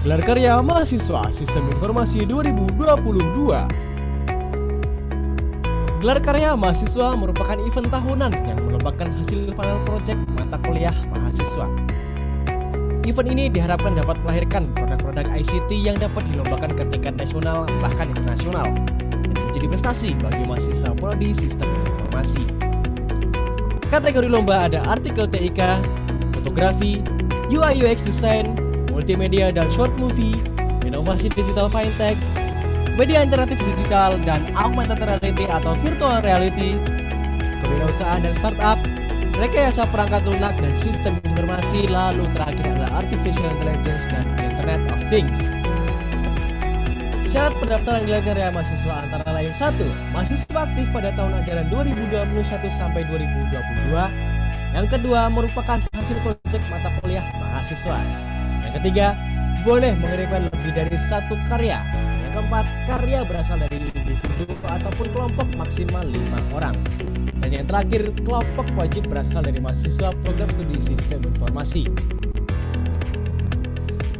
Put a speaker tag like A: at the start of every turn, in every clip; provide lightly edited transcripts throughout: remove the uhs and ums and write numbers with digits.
A: Gelar Karya Mahasiswa Sistem Informasi 2022. Gelar Karya Mahasiswa merupakan event tahunan yang melombakan hasil final project mata kuliah mahasiswa. Event ini diharapkan dapat melahirkan produk-produk ICT yang dapat dilombakan ke tingkat nasional bahkan internasional dan menjadi prestasi bagi mahasiswa prodi Sistem Informasi. Kategori lomba ada artikel TIK, fotografi, UI UX design, multimedia dan short movie, inovasi digital fintech, media interaktif digital dan augmented reality atau virtual reality, kewirausahaan dan startup, rekayasa perangkat lunak dan sistem informasi, lalu terakhir adalah artificial intelligence dan Internet of Things. Syarat pendaftaran gelar karya mahasiswa antara lain 1. Mahasiswa aktif pada tahun ajaran 2021 sampai 2022. Yang kedua, merupakan hasil proyek mata kuliah mahasiswa. Yang ketiga, boleh mengirimkan lebih dari satu karya. Yang keempat, karya berasal dari individu ataupun kelompok maksimal 5 orang. Dan yang terakhir, kelompok wajib berasal dari mahasiswa program studi sistem informasi.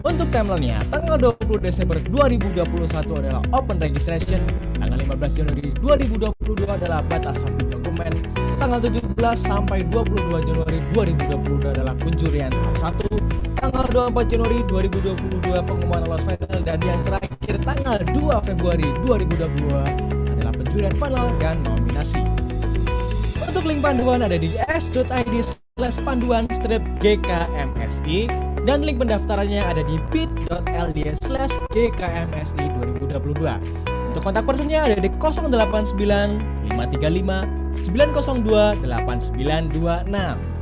A: Untuk timeline-nya, tanggal 20 Desember 2021 adalah open registration, tanggal 15 Januari 2022 adalah batas submit dokumen, tanggal 17 sampai 22 Januari 2022 adalah penjurian tahap 1, tanggal 24 Januari 2022 pengumuman lolos final, dan yang terakhir tanggal 2 Februari 2022 adalah penjurian final dan nominasi. Untuk link panduan ada di s.id/panduan-GKMSI dan link pendaftarannya ada di bit.ly/GKMSI 2022. Untuk kontak personnya ada di 089 535 902 8926.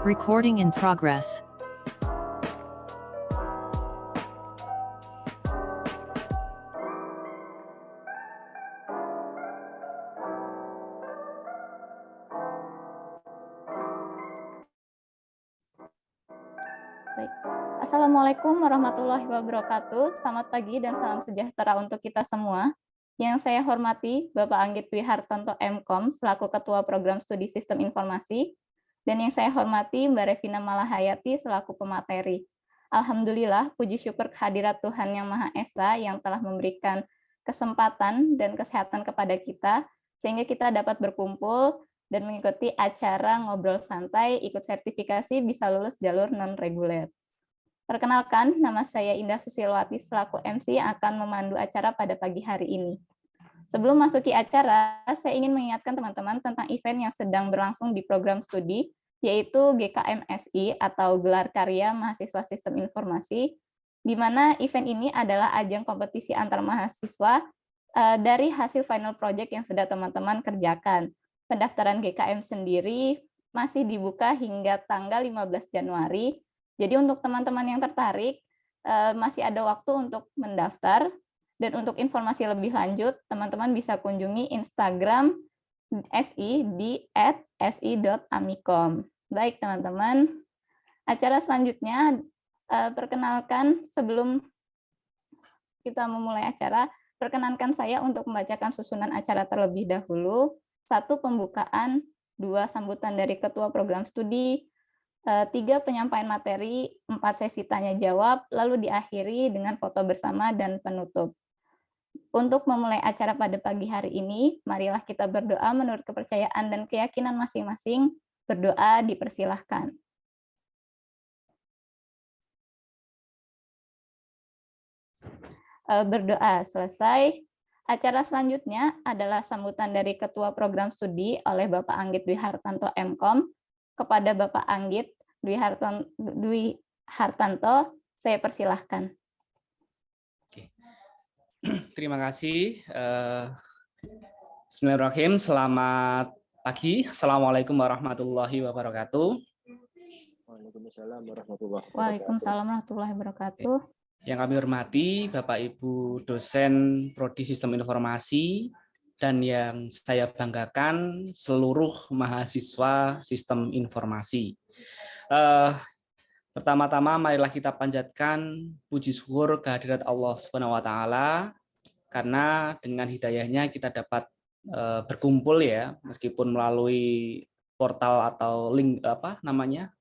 B: Recording in progress.
C: Baik. Assalamualaikum warahmatullahi wabarakatuh. Selamat pagi dan salam sejahtera untuk kita semua. Yang saya hormati Bapak Anggit Dwi Hartanto MKom selaku Ketua Program Studi Sistem Informasi, dan yang saya hormati Mbak Revina Malahayati selaku pemateri. Alhamdulillah, puji syukur kehadirat Tuhan Yang Maha Esa yang telah memberikan kesempatan dan kesehatan kepada kita, sehingga kita dapat berkumpul dan mengikuti acara ngobrol santai, ikut sertifikasi bisa lulus jalur non-reguler. Perkenalkan, nama saya Indah Susilwati selaku MC yang akan memandu acara pada pagi hari ini. Sebelum masuki acara, saya ingin mengingatkan teman-teman tentang event yang sedang berlangsung di program studi, yaitu GKMSI atau Gelar Karya Mahasiswa Sistem Informasi, di mana event ini adalah ajang kompetisi antar mahasiswa dari hasil final project yang sudah teman-teman kerjakan. Pendaftaran GKM sendiri masih dibuka hingga tanggal 15 Januari. Jadi untuk teman-teman yang tertarik, masih ada waktu untuk mendaftar. Dan untuk informasi lebih lanjut, teman-teman bisa kunjungi Instagram SI di @si.amikom. Baik teman-teman, acara selanjutnya, perkenalkan sebelum kita memulai acara, perkenankan saya untuk membacakan susunan acara terlebih dahulu. 1. Pembukaan, 2. Sambutan dari Ketua Program Studi, 3. Penyampaian materi, 4. Sesi tanya-jawab, lalu diakhiri dengan foto bersama dan penutup. Untuk memulai acara pada pagi hari ini, marilah kita berdoa menurut kepercayaan dan keyakinan masing-masing. Berdoa dipersilahkan. Berdoa selesai. Acara selanjutnya adalah sambutan dari Ketua Program Studi oleh Bapak Anggit Dwi Hartanto MKom. Kepada Bapak Anggit Dwi Hartanto, saya persilahkan.
D: Terima kasih. Bismillahirrahmanirrahim. Selamat pagi. Assalamualaikum warahmatullahi wabarakatuh.
E: Waalaikumsalam warahmatullahi wabarakatuh.
C: Waalaikumsalam warahmatullahi wabarakatuh.
D: Yang kami hormati Bapak Ibu dosen Prodi Sistem Informasi dan yang saya banggakan seluruh mahasiswa Sistem Informasi. Pertama-tama marilah kita panjatkan puji syukur kehadirat Allah Subhanahu wa taala karena dengan hidayahnya kita dapat berkumpul ya, meskipun melalui portal atau link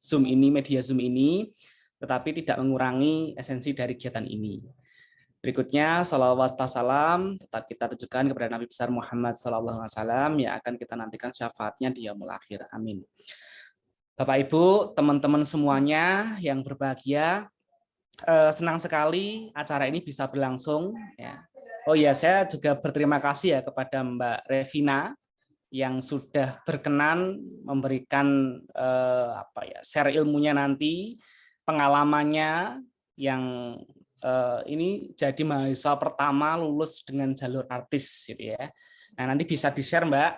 D: Zoom ini, media Zoom ini, tetapi tidak mengurangi esensi dari kegiatan ini. Berikutnya, salawat salam tetap kita tujukan kepada Nabi besar Muhammad SAW yang akan kita nantikan syafaatnya di yaumul akhir. Amin. Bapak Ibu, teman-teman semuanya yang berbahagia, senang sekali acara ini bisa berlangsung. Ya. Oh ya, saya juga berterima kasih ya kepada Mbak Revina yang sudah berkenan memberikan share ilmunya nanti, pengalamannya yang ini jadi mahasiswa pertama lulus dengan jalur artis gitu ya. Nah, nanti bisa di-share Mbak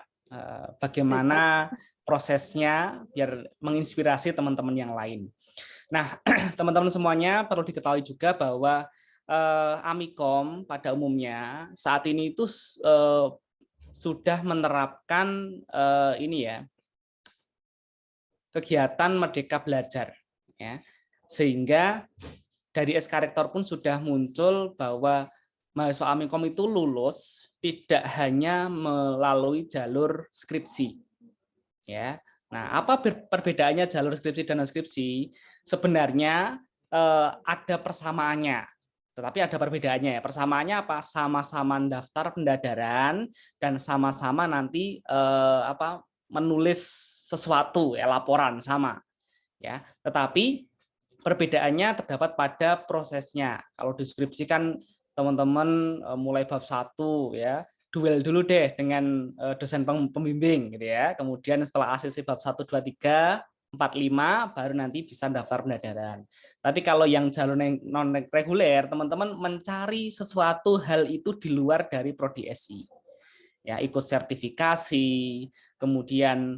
D: bagaimana prosesnya biar menginspirasi teman-teman yang lain. Nah, teman-teman semuanya perlu diketahui juga bahwa Amikom pada umumnya saat ini itu sudah menerapkan ini ya, kegiatan Merdeka Belajar ya. Sehingga dari SK Rektor pun sudah muncul bahwa mahasiswa Amikom itu lulus tidak hanya melalui jalur skripsi. Ya. Nah, apa perbedaannya jalur skripsi dan non-skripsi? Sebenarnya ada persamaannya, tetapi ada perbedaannya ya. Persamaannya apa? Sama-sama daftar pendadaran dan sama-sama nanti menulis sesuatu ya, laporan sama. Ya, tetapi perbedaannya terdapat pada prosesnya. Kalau deskripsi kan teman-teman mulai bab 1 ya, duel dulu deh dengan dosen pembimbing gitu ya. Kemudian setelah ACC bab 1 2 3 4 5 baru nanti bisa daftar pendadaran. Tapi kalau yang jalur non reguler, teman-teman mencari sesuatu hal itu di luar dari prodi SI. ya, ikut sertifikasi, kemudian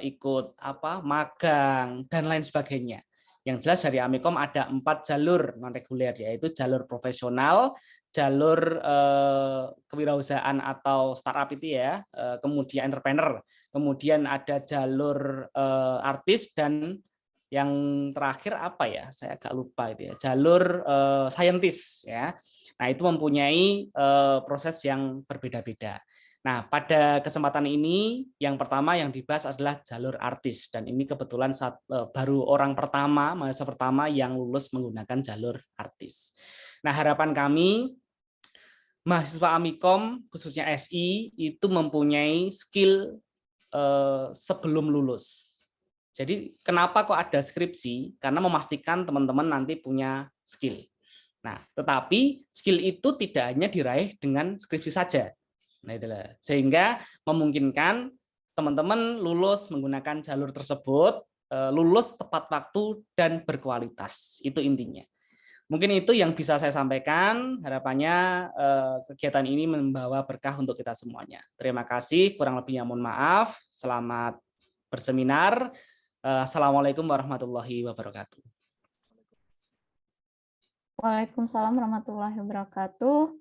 D: ikut magang dan lain sebagainya. Yang jelas dari Amikom ada 4 jalur non reguler, yaitu jalur profesional, jalur kewirausahaan atau startup itu ya, kemudian entrepreneur, kemudian ada jalur artis, dan yang terakhir apa ya, saya agak lupa itu ya, jalur scientist ya. Nah, itu mempunyai proses yang berbeda-beda. Nah, pada kesempatan ini yang pertama yang dibahas adalah jalur artis, dan ini kebetulan baru orang pertama, mahasiswa pertama yang lulus menggunakan jalur artis. Nah, harapan kami mahasiswa Amikom khususnya SI itu mempunyai skill sebelum lulus. Jadi kenapa kok ada skripsi? Karena memastikan teman-teman nanti punya skill. Nah, tetapi skill itu tidak hanya diraih dengan skripsi saja. Nah, itulah. Sehingga memungkinkan teman-teman lulus menggunakan jalur tersebut, lulus tepat waktu dan berkualitas. Itu intinya. Mungkin itu yang bisa saya sampaikan. Harapannya kegiatan ini membawa berkah untuk kita semuanya. Terima kasih. Kurang lebihnya mohon maaf. Selamat berseminar. Assalamualaikum warahmatullahi wabarakatuh.
C: Waalaikumsalam warahmatullahi wabarakatuh.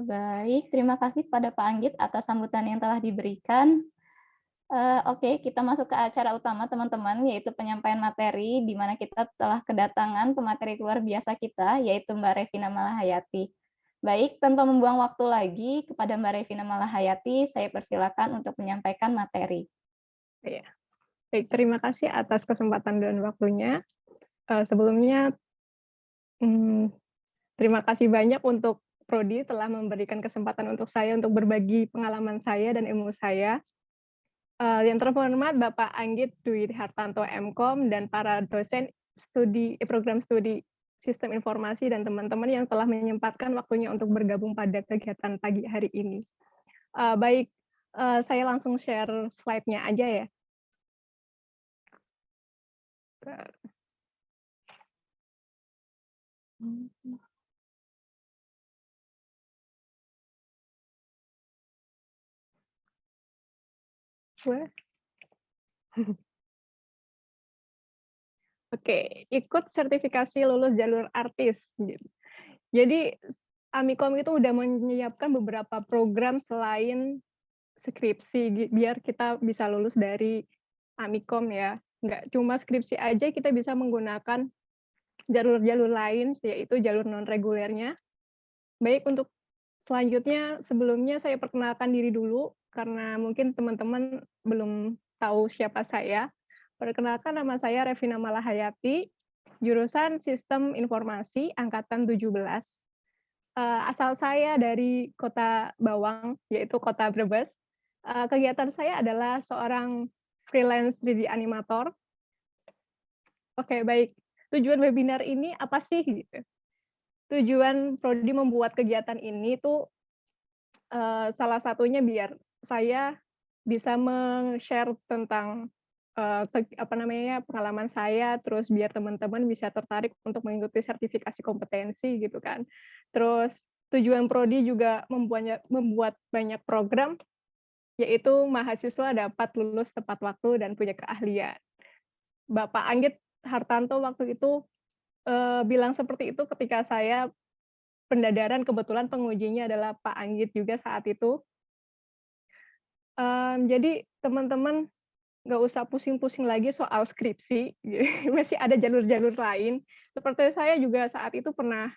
C: Baik, terima kasih kepada Pak Anggit atas sambutan yang telah diberikan. Oke, kita masuk ke acara utama teman-teman, yaitu penyampaian materi, di mana kita telah kedatangan pemateri luar biasa kita, yaitu Mbak Revina Malahayati. Baik, tanpa membuang waktu lagi, kepada Mbak Revina Malahayati, saya persilakan untuk menyampaikan materi.
B: Ya. Baik, terima kasih atas kesempatan dan waktunya. Sebelumnya, terima kasih banyak untuk Prodi telah memberikan kesempatan untuk saya untuk berbagi pengalaman saya dan ilmu saya. Yang terhormat Bapak Anggit Dwi Hartanto MKOM dan para dosen program studi Sistem Informasi dan teman-teman yang telah menyempatkan waktunya untuk bergabung pada kegiatan pagi hari ini. Baik, saya langsung share slide-nya aja ya. Oke, ikut sertifikasi lulus jalur artis. Jadi Amikom itu udah menyiapkan beberapa program selain skripsi biar kita bisa lulus dari Amikom ya. Nggak cuma skripsi aja, kita bisa menggunakan jalur-jalur lain, yaitu jalur non-regulernya. Baik, untuk selanjutnya, sebelumnya saya perkenalkan diri dulu, karena mungkin teman-teman belum tahu siapa saya. Perkenalkan, nama saya Revina Malahayati, jurusan Sistem Informasi, Angkatan 17. Asal saya dari Kota Bawang, yaitu Kota Brebes. Kegiatan saya adalah seorang freelance 3D animator. Oke, baik. Tujuan webinar ini apa sih? Gitu. Tujuan Prodi membuat kegiatan ini tuh salah satunya biar saya bisa men-share tentang pengalaman saya, terus biar teman-teman bisa tertarik untuk mengikuti sertifikasi kompetensi gitu kan. Terus tujuan Prodi juga membuat banyak program, yaitu mahasiswa dapat lulus tepat waktu dan punya keahlian. Bapak Anggit Hartanto waktu itu bilang seperti itu ketika saya pendadaran, kebetulan pengujinya adalah Pak Anggit juga saat itu. Jadi teman-teman nggak usah pusing-pusing lagi soal skripsi, masih ada jalur-jalur lain. Seperti saya juga saat itu pernah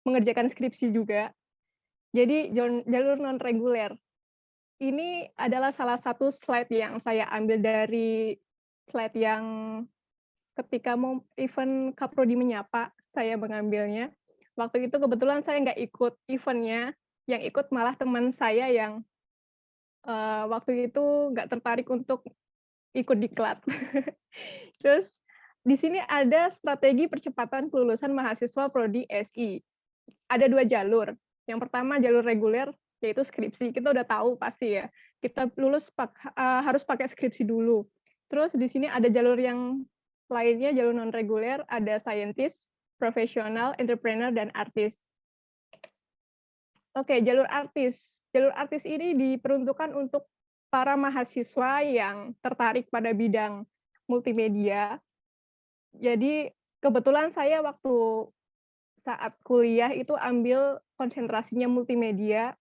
B: mengerjakan skripsi juga. Jadi jalur non-reguler. Ini adalah salah satu slide yang saya ambil dari slide yang ketika mau event Kaprodi Menyapa, saya mengambilnya. Waktu itu kebetulan saya nggak ikut eventnya, yang ikut malah teman saya yang waktu itu nggak tertarik untuk ikut diklat. Terus di sini ada strategi percepatan kelulusan mahasiswa Prodi SI. Ada 2 jalur. Yang pertama jalur reguler, yaitu skripsi. Kita udah tahu pasti ya. Kita lulus harus pakai skripsi dulu. Terus di sini ada jalur yang lainnya, jalur non-reguler, ada scientist, profesional, entrepreneur, dan artis. Oke, jalur artis. jalur artis ini diperuntukkan untuk para mahasiswa yang tertarik pada bidang multimedia. Jadi kebetulan saya waktu saat kuliah itu ambil konsentrasinya multimedia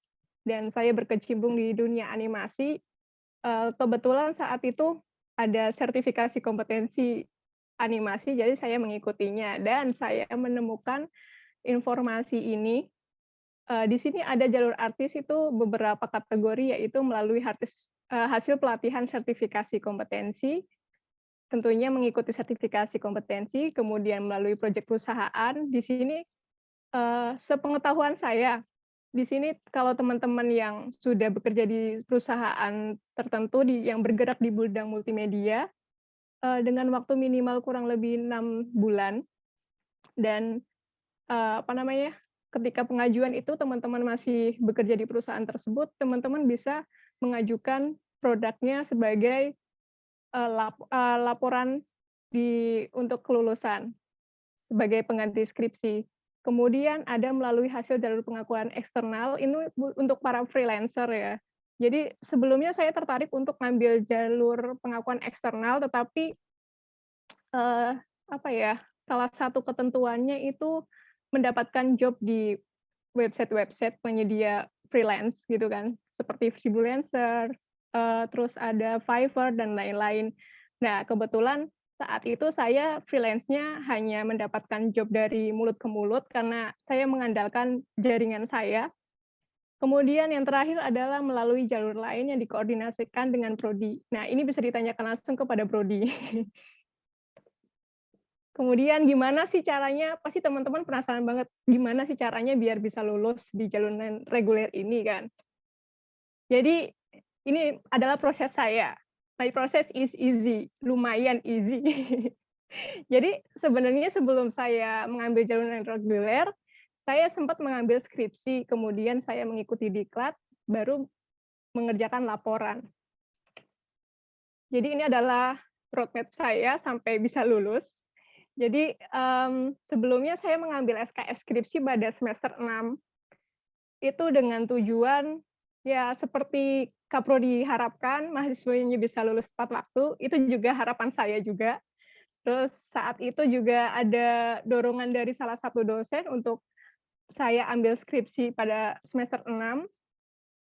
B: dan saya berkecimpung di dunia animasi. Kebetulan saat itu ada sertifikasi kompetensi animasi, jadi saya mengikutinya dan saya menemukan informasi ini. Di sini ada jalur artis itu beberapa kategori, yaitu melalui hasil pelatihan sertifikasi kompetensi, tentunya mengikuti sertifikasi kompetensi, kemudian melalui proyek perusahaan. Di sini, sepengetahuan saya, di sini kalau teman-teman yang sudah bekerja di perusahaan tertentu yang bergerak di bidang multimedia, dengan waktu minimal kurang lebih 6 bulan dan, ketika pengajuan itu teman-teman masih bekerja di perusahaan tersebut, teman-teman bisa mengajukan produknya sebagai, laporan untuk kelulusan, sebagai pengganti skripsi. Kemudian ada melalui hasil jalur pengakuan eksternal, ini untuk para freelancer ya. Jadi sebelumnya saya tertarik untuk ngambil jalur pengakuan eksternal, tetapi, salah satu ketentuannya itu mendapatkan job di website-website penyedia freelance gitu kan, seperti Freelancer, terus ada Fiverr dan lain-lain. Nah, kebetulan saat itu saya freelance-nya hanya mendapatkan job dari mulut ke mulut karena saya mengandalkan jaringan saya. Kemudian yang terakhir adalah melalui jalur lain yang dikoordinasikan dengan prodi. Nah, ini bisa ditanyakan langsung kepada prodi. Kemudian gimana sih caranya, pasti teman-teman penasaran banget, gimana sih caranya biar bisa lulus di jalur reguler ini kan. Jadi ini adalah proses saya. My process is easy, lumayan easy. Jadi sebenarnya sebelum saya mengambil jalur reguler, saya sempat mengambil skripsi, kemudian saya mengikuti diklat, baru mengerjakan laporan. Jadi ini adalah roadmap saya sampai bisa lulus. Jadi sebelumnya saya mengambil SKS skripsi pada semester 6, itu dengan tujuan ya seperti Kaprodi diharapkan mahasiswanya bisa lulus tepat waktu, itu juga harapan saya juga. Terus saat itu juga ada dorongan dari salah satu dosen untuk saya ambil skripsi pada semester 6.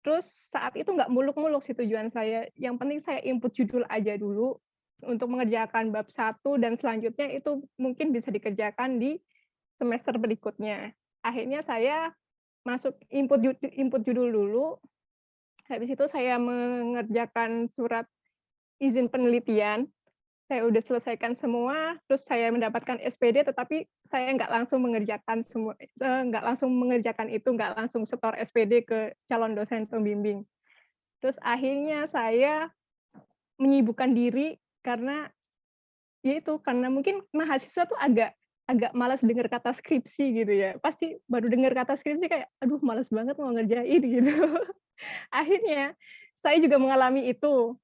B: Terus saat itu nggak muluk-muluk sih tujuan saya, yang penting saya input judul aja dulu untuk mengerjakan bab 1 dan selanjutnya itu mungkin bisa dikerjakan di semester berikutnya. Akhirnya saya masuk input judul dulu, habis itu saya mengerjakan surat izin penelitian, saya udah selesaikan semua, terus saya mendapatkan SPD, tetapi saya nggak langsung mengerjakan itu, nggak langsung setor SPD ke calon dosen pembimbing. Terus akhirnya saya menyibukkan diri karena karena mungkin mahasiswa tuh agak malas dengar kata skripsi gitu ya. Pasti baru dengar kata skripsi kayak, aduh malas banget mau ngerjain gitu. Akhirnya saya juga mengalami itu.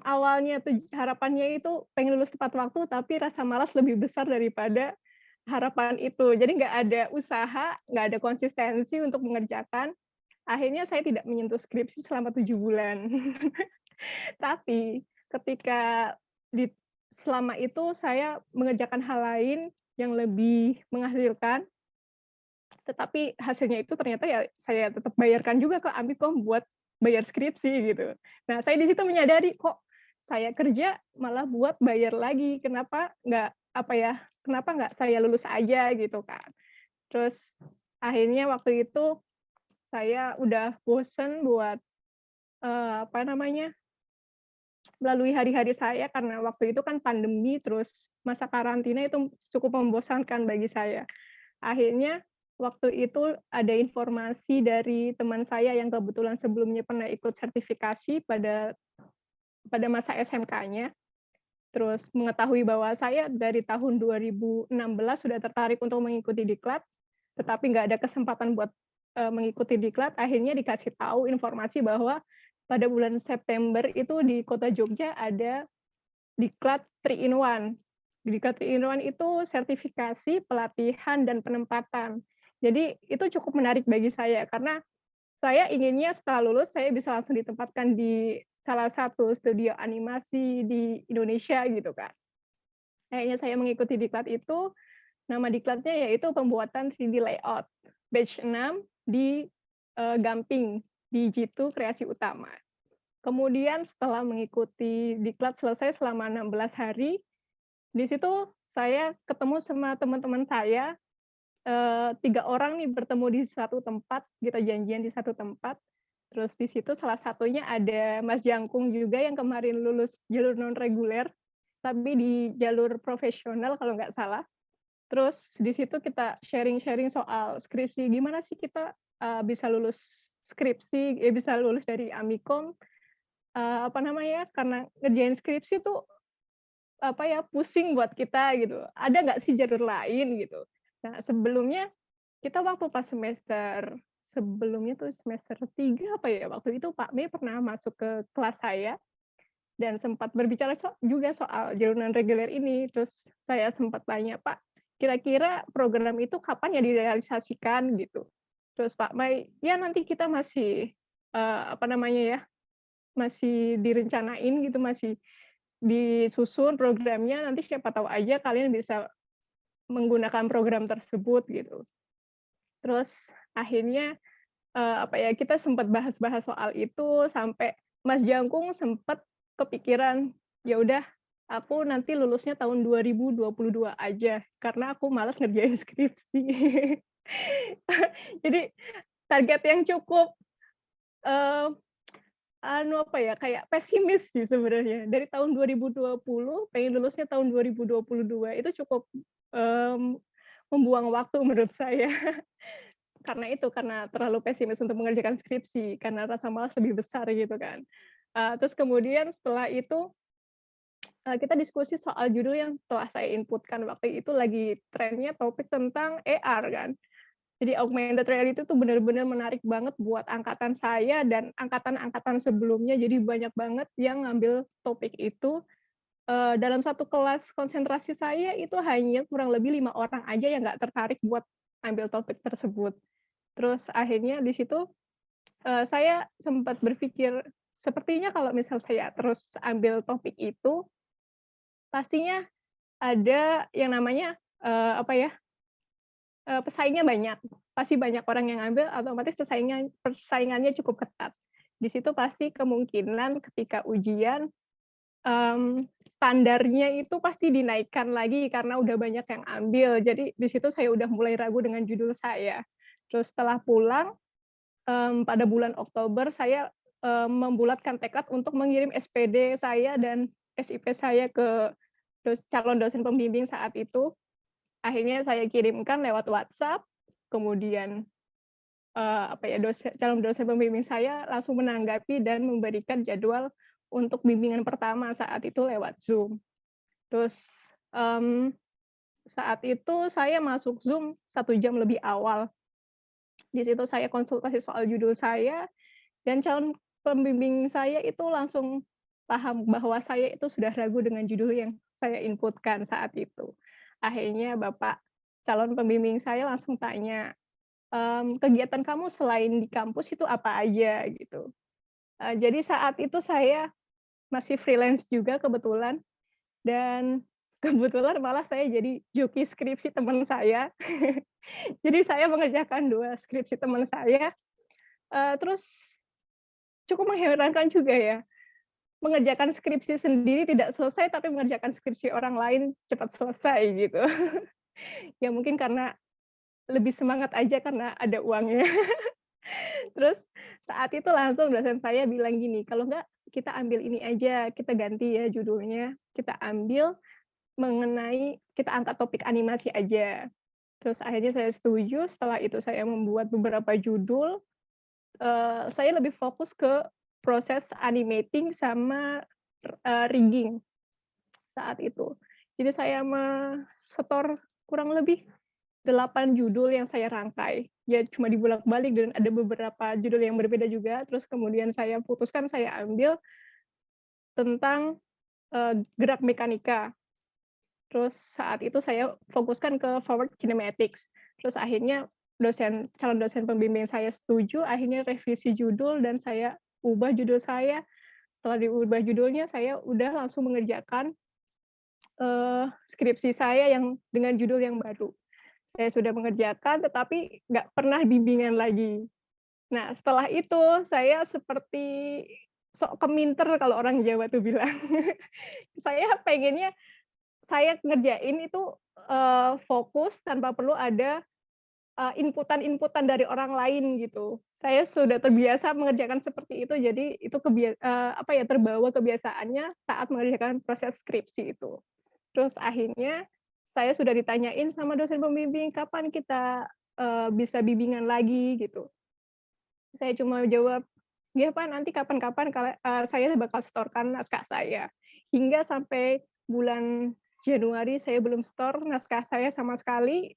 B: Awalnya harapannya itu pengen lulus tepat waktu, tapi rasa malas lebih besar daripada harapan itu. Jadi nggak ada usaha, nggak ada konsistensi untuk mengerjakan. Akhirnya saya tidak menyentuh skripsi selama 7 bulan. Tapi ketika selama itu saya mengerjakan hal lain yang lebih menghasilkan, tetapi hasilnya itu ternyata ya saya tetap bayarkan juga ke Amikom buat bayar skripsi gitu. Nah, saya di situ menyadari kok saya kerja malah buat bayar lagi. Kenapa nggak saya lulus aja gitu kan. Terus akhirnya waktu itu saya udah bosen buat melalui hari-hari saya karena waktu itu kan pandemi, terus masa karantina itu cukup membosankan bagi saya. Akhirnya waktu itu ada informasi dari teman saya yang kebetulan sebelumnya pernah ikut sertifikasi pada masa SMK-nya. Terus mengetahui bahwa saya dari tahun 2016 sudah tertarik untuk mengikuti diklat, tetapi nggak ada kesempatan buat mengikuti diklat. Akhirnya dikasih tahu informasi bahwa pada bulan September itu di Kota Jogja ada diklat 3-in-1. Diklat 3-in-1 itu sertifikasi, pelatihan, dan penempatan. Jadi itu cukup menarik bagi saya karena saya inginnya setelah lulus saya bisa langsung ditempatkan di salah satu studio animasi di Indonesia gitu kan. Akhirnya saya mengikuti diklat itu, nama diklatnya yaitu pembuatan 3D layout, batch 6 di Gamping, di Jitu Kreasi Utama. Kemudian setelah mengikuti diklat selesai selama 16 hari, di situ saya ketemu sama teman-teman saya, 3 orang nih bertemu di satu tempat, kita janjian di satu tempat. Terus di situ salah satunya ada Mas Jangkung juga yang kemarin lulus jalur non reguler, tapi di jalur profesional kalau nggak salah. Terus di situ kita sharing-sharing soal skripsi, gimana sih kita bisa lulus skripsi, bisa lulus dari Amikom, apa namanya, karena ngerjain skripsi tuh apa ya, pusing buat kita gitu. Ada nggak sih jalur lain gitu. Nah, sebelumnya kita waktu pas semester sebelumnya tuh semester 3 apa ya, waktu itu Pak Mei pernah masuk ke kelas saya dan sempat berbicara juga soal jalur non reguler ini. Terus saya sempat tanya, "Pak, kira-kira program itu kapan ya direalisasikan?" gitu. Terus Pak Mei, "Ya nanti kita masih apa namanya ya, masih direncanain gitu, masih disusun programnya, nanti siapa tahu aja kalian bisa menggunakan program tersebut," gitu. Terus akhirnya apa ya, kita sempat bahas-bahas soal itu sampai Mas Jangkung sempat kepikiran, "Ya udah, aku nanti lulusnya tahun 2022 aja, karena aku malas ngerjain skripsi." Jadi target yang cukup, eee, apa ya, kayak pesimis sih sebenarnya. Dari tahun 2020 pengen lulusnya tahun 2022 itu cukup, mmm, membuang waktu menurut saya. Karena itu, karena terlalu pesimis untuk mengerjakan skripsi, karena rasa malas lebih besar gitu kan. Terus kemudian setelah itu, kita diskusi soal judul yang telah saya inputkan waktu itu lagi trennya topik tentang AR kan. Jadi augmented reality itu benar-benar menarik banget buat angkatan saya dan angkatan-angkatan sebelumnya, jadi banyak banget yang ngambil topik itu. Dalam satu kelas konsentrasi saya itu hanya kurang lebih 5 orang aja yang nggak tertarik buat ambil topik tersebut. Terus akhirnya di situ, saya sempat berpikir, sepertinya kalau misal saya terus ambil topik itu, pastinya ada yang namanya, apa ya, pesaingnya banyak. Pasti banyak orang yang ngambil, otomatis persaingannya cukup ketat. Di situ pasti kemungkinan ketika ujian, standarnya itu pasti dinaikkan lagi karena udah banyak yang ambil. Jadi di situ saya udah mulai ragu dengan judul saya. Terus setelah pulang, pada bulan Oktober saya, membulatkan tekad untuk mengirim SPD saya dan SIP saya ke calon dosen pembimbing saat itu. Akhirnya saya kirimkan lewat WhatsApp, kemudian, apa ya, calon dosen pembimbing saya langsung menanggapi dan memberikan jadwal untuk bimbingan pertama saat itu lewat Zoom. Terus, mmm, saat itu saya masuk Zoom 1 jam lebih awal. Di situ saya konsultasi soal judul saya, dan calon pembimbing saya itu langsung paham bahwa saya itu sudah ragu dengan judul yang saya inputkan saat itu. Akhirnya Bapak calon pembimbing saya langsung tanya, "Kegiatan kamu selain di kampus itu apa aja?" gitu. Jadi saat itu saya masih freelance juga kebetulan, dan kebetulan malah saya jadi joki skripsi teman saya. Jadi saya mengerjakan 2 skripsi teman saya, terus cukup mengherankan juga ya, mengerjakan skripsi sendiri tidak selesai, tapi mengerjakan skripsi orang lain cepat selesai gitu. Ya mungkin karena lebih semangat aja karena ada uangnya. Terus saat itu langsung dosen saya bilang gini, "Kalau enggak kita ambil ini aja, kita ganti ya judulnya, kita ambil mengenai kita angkat topik animasi aja." Terus akhirnya saya setuju, setelah itu saya membuat beberapa judul, saya lebih fokus ke proses animating sama, rigging saat itu. Jadi saya setor kurang lebih 8 judul yang saya rangkai. Ya cuma dibolak-balik dan ada beberapa judul yang berbeda juga, terus kemudian saya putuskan saya ambil tentang, gerak mekanika. Terus saat itu saya fokuskan ke forward kinematics. Terus akhirnya calon dosen pembimbing saya setuju, akhirnya revisi judul dan saya ubah judul saya. Setelah diubah judulnya, saya udah langsung mengerjakan skripsi saya yang dengan judul yang baru. Saya sudah mengerjakan, tetapi nggak pernah bimbingan lagi. Nah, setelah itu saya seperti sok keminter kalau orang Jawa tuh bilang. Saya pengennya saya ngerjain itu fokus tanpa perlu ada inputan-inputan dari orang lain gitu. Saya sudah terbiasa mengerjakan seperti itu, jadi itu terbawa kebiasaannya saat mengerjakan proses skripsi itu. Terus akhirnya saya sudah ditanyain sama dosen pembimbing, "Kapan kita bisa bimbingan lagi?" gitu. Saya cuma jawab, "Ya Pak, nanti kapan-kapan saya bakal setorkan naskah saya." Hingga sampai bulan Januari saya belum setor naskah saya sama sekali.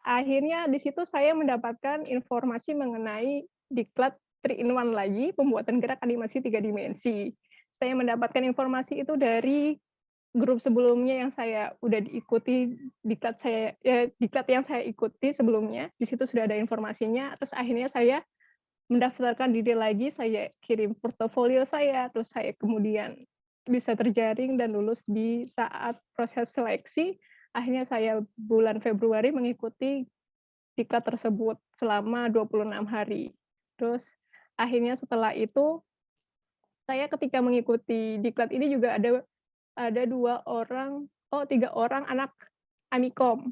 B: Akhirnya di situ saya mendapatkan informasi mengenai diklat 3-in-1 lagi, pembuatan gerak animasi 3 dimensi. Saya mendapatkan informasi itu dari grup sebelumnya yang saya udah diikuti, diklat yang saya ikuti sebelumnya. Di situ sudah ada informasinya, terus akhirnya saya mendaftarkan diri lagi, saya kirim portofolio saya, terus saya kemudian bisa terjaring dan lulus di saat proses seleksi. Akhirnya saya bulan Februari mengikuti diklat tersebut selama 26 hari. Terus akhirnya setelah itu, saya ketika mengikuti diklat ini juga ada 3 orang anak Amikom.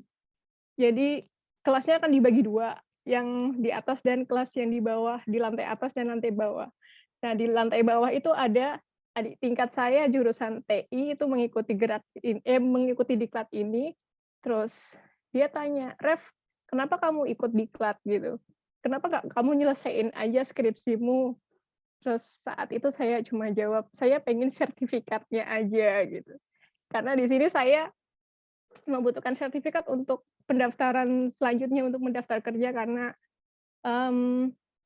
B: Jadi kelasnya akan dibagi 2, yang di atas dan kelas yang di bawah, di lantai atas dan lantai bawah. Nah, di lantai bawah itu ada adik tingkat saya jurusan TI itu mengikuti diklat ini. Terus dia tanya, "Ref, kenapa kamu ikut diklat gitu? Kenapa nggak kamu nyelesain aja skripsimu?" Terus saat itu saya cuma jawab, "Saya pengen sertifikatnya aja," gitu. Karena di sini saya membutuhkan sertifikat untuk pendaftaran selanjutnya untuk mendaftar kerja karena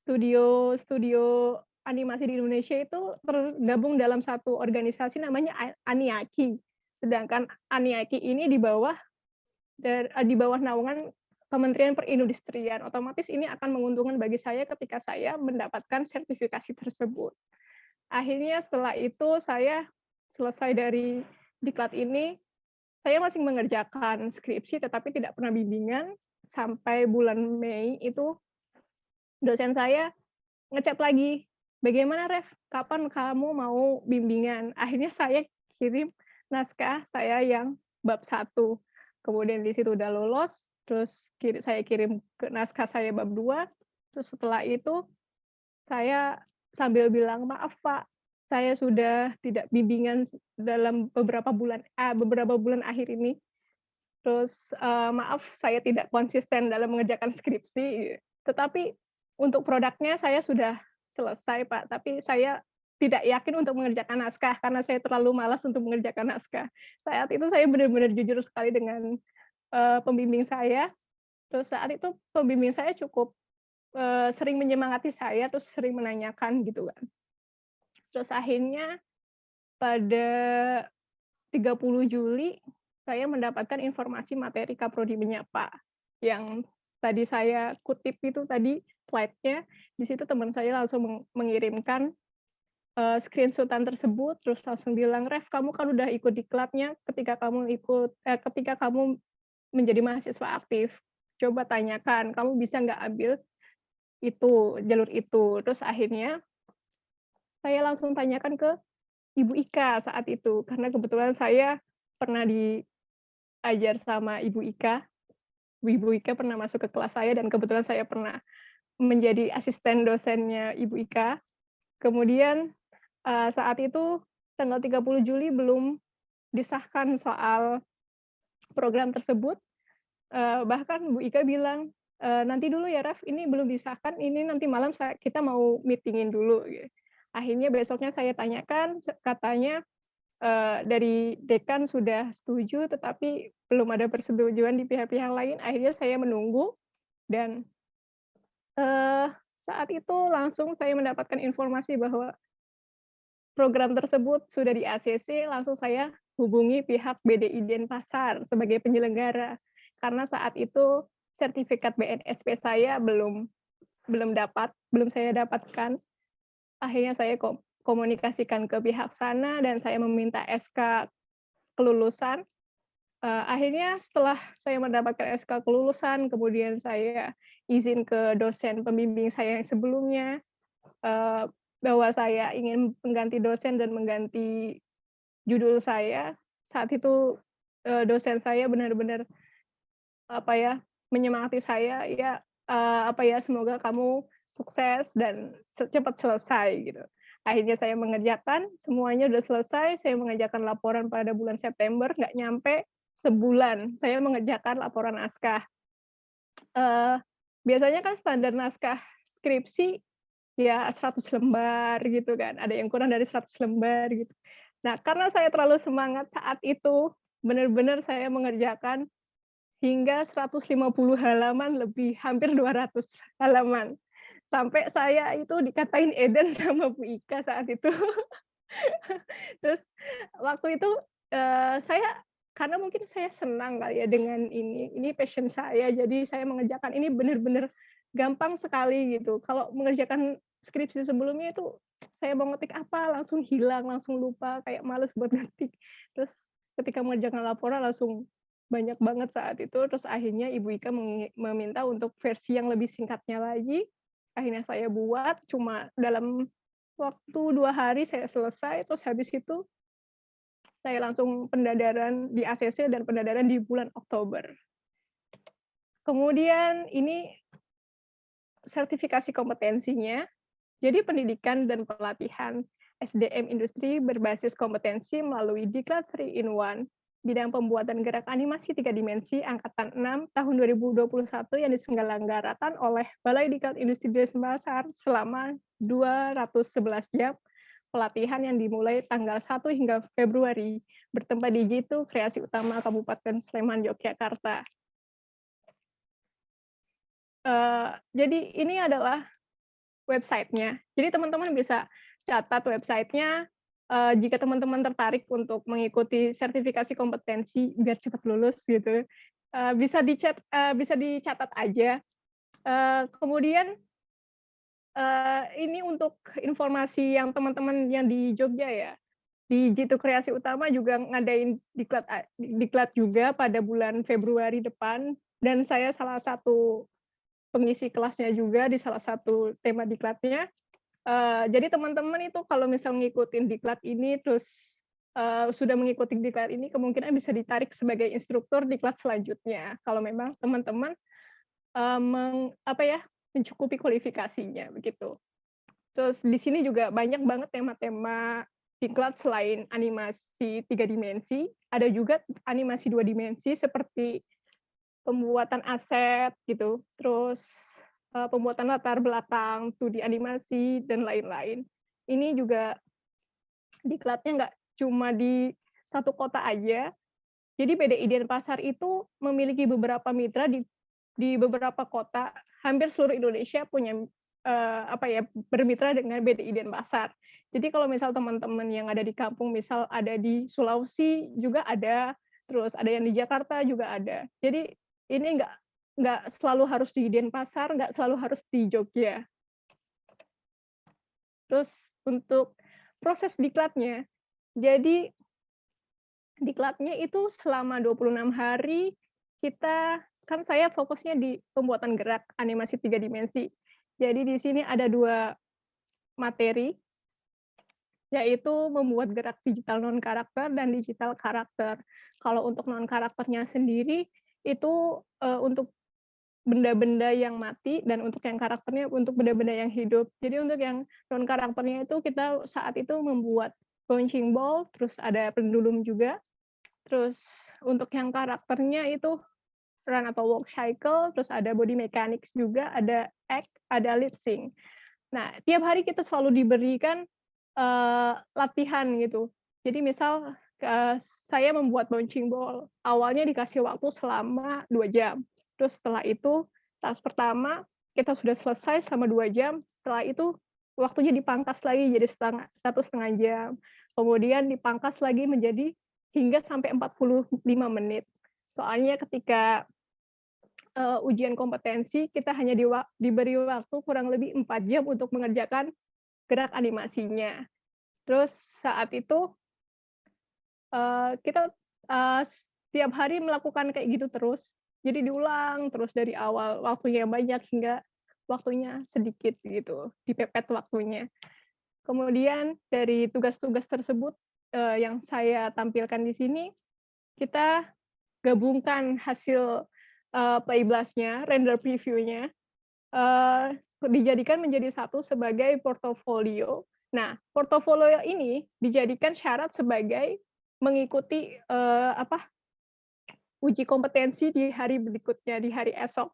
B: studio animasi di Indonesia itu tergabung dalam satu organisasi namanya ANIAKI. Sedangkan ANIAKI ini di bawah naungan Kementerian Perindustrian. Otomatis ini akan menguntungkan bagi saya ketika saya mendapatkan sertifikasi tersebut. Akhirnya setelah itu saya selesai dari diklat ini, saya masih mengerjakan skripsi tetapi tidak pernah bimbingan. Sampai bulan Mei itu dosen saya ngechat lagi, "Bagaimana Ref, kapan kamu mau bimbingan?" Akhirnya saya kirim naskah saya yang bab 1. Kemudian di situ udah lolos, terus saya kirim ke naskah saya bab 2, terus setelah itu saya sambil bilang, "Maaf Pak, saya sudah tidak bimbingan dalam beberapa bulan akhir ini. Terus, maaf saya tidak konsisten dalam mengerjakan skripsi, tetapi untuk produknya saya sudah selesai Pak, tapi saya tidak yakin untuk mengerjakan naskah karena saya terlalu malas untuk mengerjakan naskah." Saat itu saya benar-benar jujur sekali dengan pembimbing saya. Terus saat itu pembimbing saya cukup sering menyemangati saya, terus sering menanyakan gitu kan. Terus akhirnya pada 30 Juli saya mendapatkan informasi materi Kaprodi Menyapa yang tadi saya kutip itu tadi slide-nya. Di situ teman saya langsung mengirimkan screenshotan tersebut, terus langsung bilang, "Ref, kamu kan udah ikut diklatnya ketika kamu menjadi mahasiswa aktif. Coba tanyakan, kamu bisa nggak ambil jalur itu." Terus akhirnya saya langsung tanyakan ke Ibu Ika saat itu, karena kebetulan saya pernah diajar sama Ibu Ika. Ibu Ika pernah masuk ke kelas saya dan kebetulan saya pernah menjadi asisten dosennya Ibu Ika. Kemudian saat itu tanggal 30 Juli belum disahkan soal program tersebut. Bahkan Bu Ika bilang, "Nanti dulu ya Raf, ini belum disahkan, ini nanti malam kita mau meeting-in dulu." Akhirnya besoknya saya tanyakan, katanya dari dekan sudah setuju, tetapi belum ada persetujuan di pihak-pihak lain. Akhirnya saya menunggu dan saat itu langsung saya mendapatkan informasi bahwa program tersebut sudah di ACC, langsung saya hubungi pihak BDI Denpasar sebagai penyelenggara. Karena saat itu sertifikat BNSP saya belum saya dapatkan. Akhirnya saya komunikasikan ke pihak sana dan saya meminta SK kelulusan. Akhirnya setelah saya mendapatkan SK kelulusan, kemudian saya izin ke dosen pembimbing saya yang sebelumnya bahwa saya ingin mengganti dosen dan mengganti judul saya. Saat itu dosen saya benar-benar menyemangati saya, ya semoga kamu sukses dan cepat selesai gitu. Akhirnya saya mengerjakan, semuanya udah selesai, saya mengerjakan laporan pada bulan September, nggak nyampe sebulan saya mengerjakan laporan naskah. Biasanya kan standar naskah skripsi ya 100 lembar gitu kan, ada yang kurang dari 100 lembar gitu. Nah, karena saya terlalu semangat saat itu, benar-benar saya mengerjakan hingga 150 halaman lebih, hampir 200 halaman. Sampai saya itu dikatain edan sama Bu Ika saat itu. Terus waktu itu saya karena mungkin saya senang kali ya dengan ini passion saya, jadi saya mengerjakan ini benar-benar gampang sekali gitu. Kalau mengerjakan skripsi sebelumnya itu saya mau ngetik apa langsung hilang, langsung lupa, kayak males buat ngetik. Terus ketika mengerjakan laporan langsung banyak banget saat itu. Terus akhirnya Ibu Ika meminta untuk versi yang lebih singkatnya lagi. Akhirnya saya buat, cuma dalam waktu 2 hari saya selesai. Terus habis itu saya langsung pendadaran di ACC dan pendadaran di bulan Oktober. Kemudian ini sertifikasi kompetensinya. Jadi pendidikan dan pelatihan SDM industri berbasis kompetensi melalui Diklat 3-in-1 bidang pembuatan gerak animasi 3 dimensi angkatan 6 tahun 2021 yang diselenggarakan oleh Balai Diklat Industri Denpasar selama 211 jam pelatihan yang dimulai tanggal 1 hingga Februari bertempat di Jitu, Kreasi Utama Kabupaten Sleman, Yogyakarta. Jadi ini adalah website-nya. Jadi teman-teman bisa catat website-nya. Jika teman-teman tertarik untuk mengikuti sertifikasi kompetensi biar cepat lulus gitu, bisa dicatat aja. Kemudian ini untuk informasi yang teman-teman yang di Jogja ya, di Jitu Kreasi Utama juga ngadain diklat juga pada bulan Februari depan, dan saya salah satu pengisi kelasnya juga di salah satu tema diklatnya. Jadi teman-teman itu kalau misal ngikutin diklat ini terus sudah mengikuti diklat ini, kemungkinan bisa ditarik sebagai instruktur diklat selanjutnya kalau memang teman-teman mencukupi kualifikasinya begitu. Terus di sini juga banyak banget tema-tema diklat selain animasi 3 dimensi, ada juga animasi 2 dimensi seperti pembuatan aset gitu, terus pembuatan latar belakang, 2D animasi, dan lain-lain. Ini juga diklatnya nggak cuma di satu kota aja. Jadi BDI Denpasar itu memiliki beberapa mitra di beberapa kota, hampir seluruh Indonesia punya bermitra dengan BDI Denpasar. Jadi kalau misal teman-teman yang ada di kampung, misal ada di Sulawesi juga ada, terus ada yang di Jakarta juga ada. Jadi ini nggak selalu harus di Denpasar, nggak selalu harus di Jogja. Terus untuk proses diklatnya, jadi diklatnya itu selama 26 hari, kan saya fokusnya di pembuatan gerak animasi 3 dimensi. Jadi di sini ada 2 materi, yaitu membuat gerak digital non-karakter dan digital karakter. Kalau untuk non-karakternya sendiri, itu untuk benda-benda yang mati, dan untuk yang karakternya untuk benda-benda yang hidup. Jadi untuk yang non karakternya itu kita saat itu membuat bouncing ball, terus ada pendulum juga. Terus untuk yang karakternya itu run atau walk cycle, terus ada body mechanics juga, ada act, ada lip sync. Nah, tiap hari kita selalu diberikan latihan gitu. Jadi misal saya membuat bouncing ball, awalnya dikasih waktu selama 2 jam. Terus setelah itu, task pertama kita sudah selesai selama 2 jam. Setelah itu waktunya dipangkas lagi jadi 1,5 jam. Kemudian dipangkas lagi menjadi hingga sampai 45 menit. Soalnya ketika ujian kompetensi, kita hanya diberi waktu kurang lebih 4 jam untuk mengerjakan gerak animasinya. Terus saat itu, kita, setiap hari melakukan kayak gitu terus. Jadi diulang terus dari awal, waktunya banyak hingga waktunya sedikit gitu, dipepet waktunya. Kemudian dari tugas-tugas tersebut, yang saya tampilkan di sini, kita gabungkan hasil, playblast-nya, render preview-nya, dijadikan menjadi satu sebagai portofolio. Nah, portofolio ini dijadikan syarat sebagai mengikuti, uji kompetensi di hari berikutnya, di hari esok.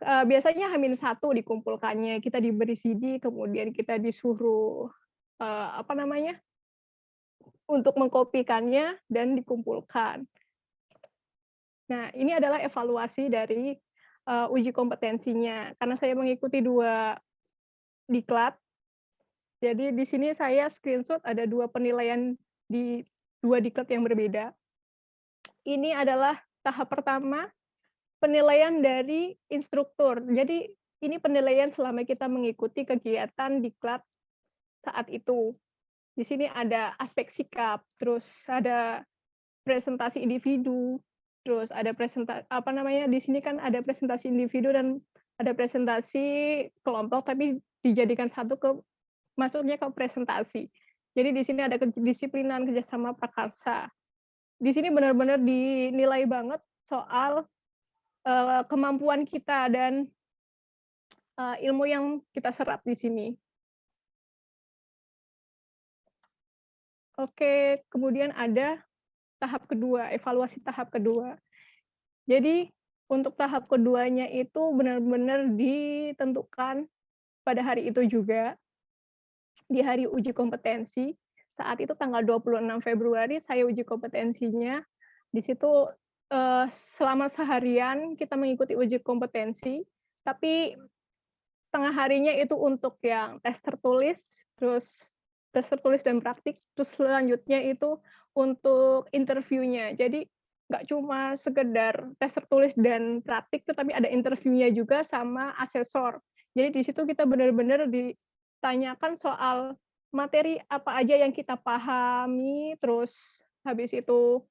B: Biasanya H-1 dikumpulkannya, kita diberi CD, kemudian kita disuruh, untuk mengkopikannya dan dikumpulkan. Nah, ini adalah evaluasi dari, uji kompetensinya. Karena saya mengikuti 2 diklat, jadi di sini saya screenshot ada 2 penilaian di 2 diklat yang berbeda. Ini adalah tahap pertama, penilaian dari instruktur. Jadi ini penilaian selama kita mengikuti kegiatan diklat saat itu. Di sini ada aspek sikap, terus ada presentasi individu, terus ada di sini kan ada presentasi individu dan ada presentasi kelompok, tapi dijadikan satu masuknya ke presentasi. Jadi di sini ada kedisiplinan, kerjasama prakarsa. Di sini benar-benar dinilai banget soal kemampuan kita dan ilmu yang kita serap di sini. Oke, kemudian ada tahap kedua, evaluasi tahap kedua. Jadi untuk tahap keduanya itu benar-benar ditentukan pada hari itu juga, di hari uji kompetensi. Saat itu tanggal 26 Februari saya uji kompetensinya. Di situ selama seharian kita mengikuti uji kompetensi, tapi setengah harinya itu untuk yang tes tertulis, terus tes tertulis dan praktik, terus selanjutnya itu untuk interviewnya. Jadi nggak cuma sekedar tes tertulis dan praktik, tetapi ada interviewnya juga sama asesor. Jadi di situ kita benar-benar ditanyakan soal materi apa aja yang kita pahami, terus habis itu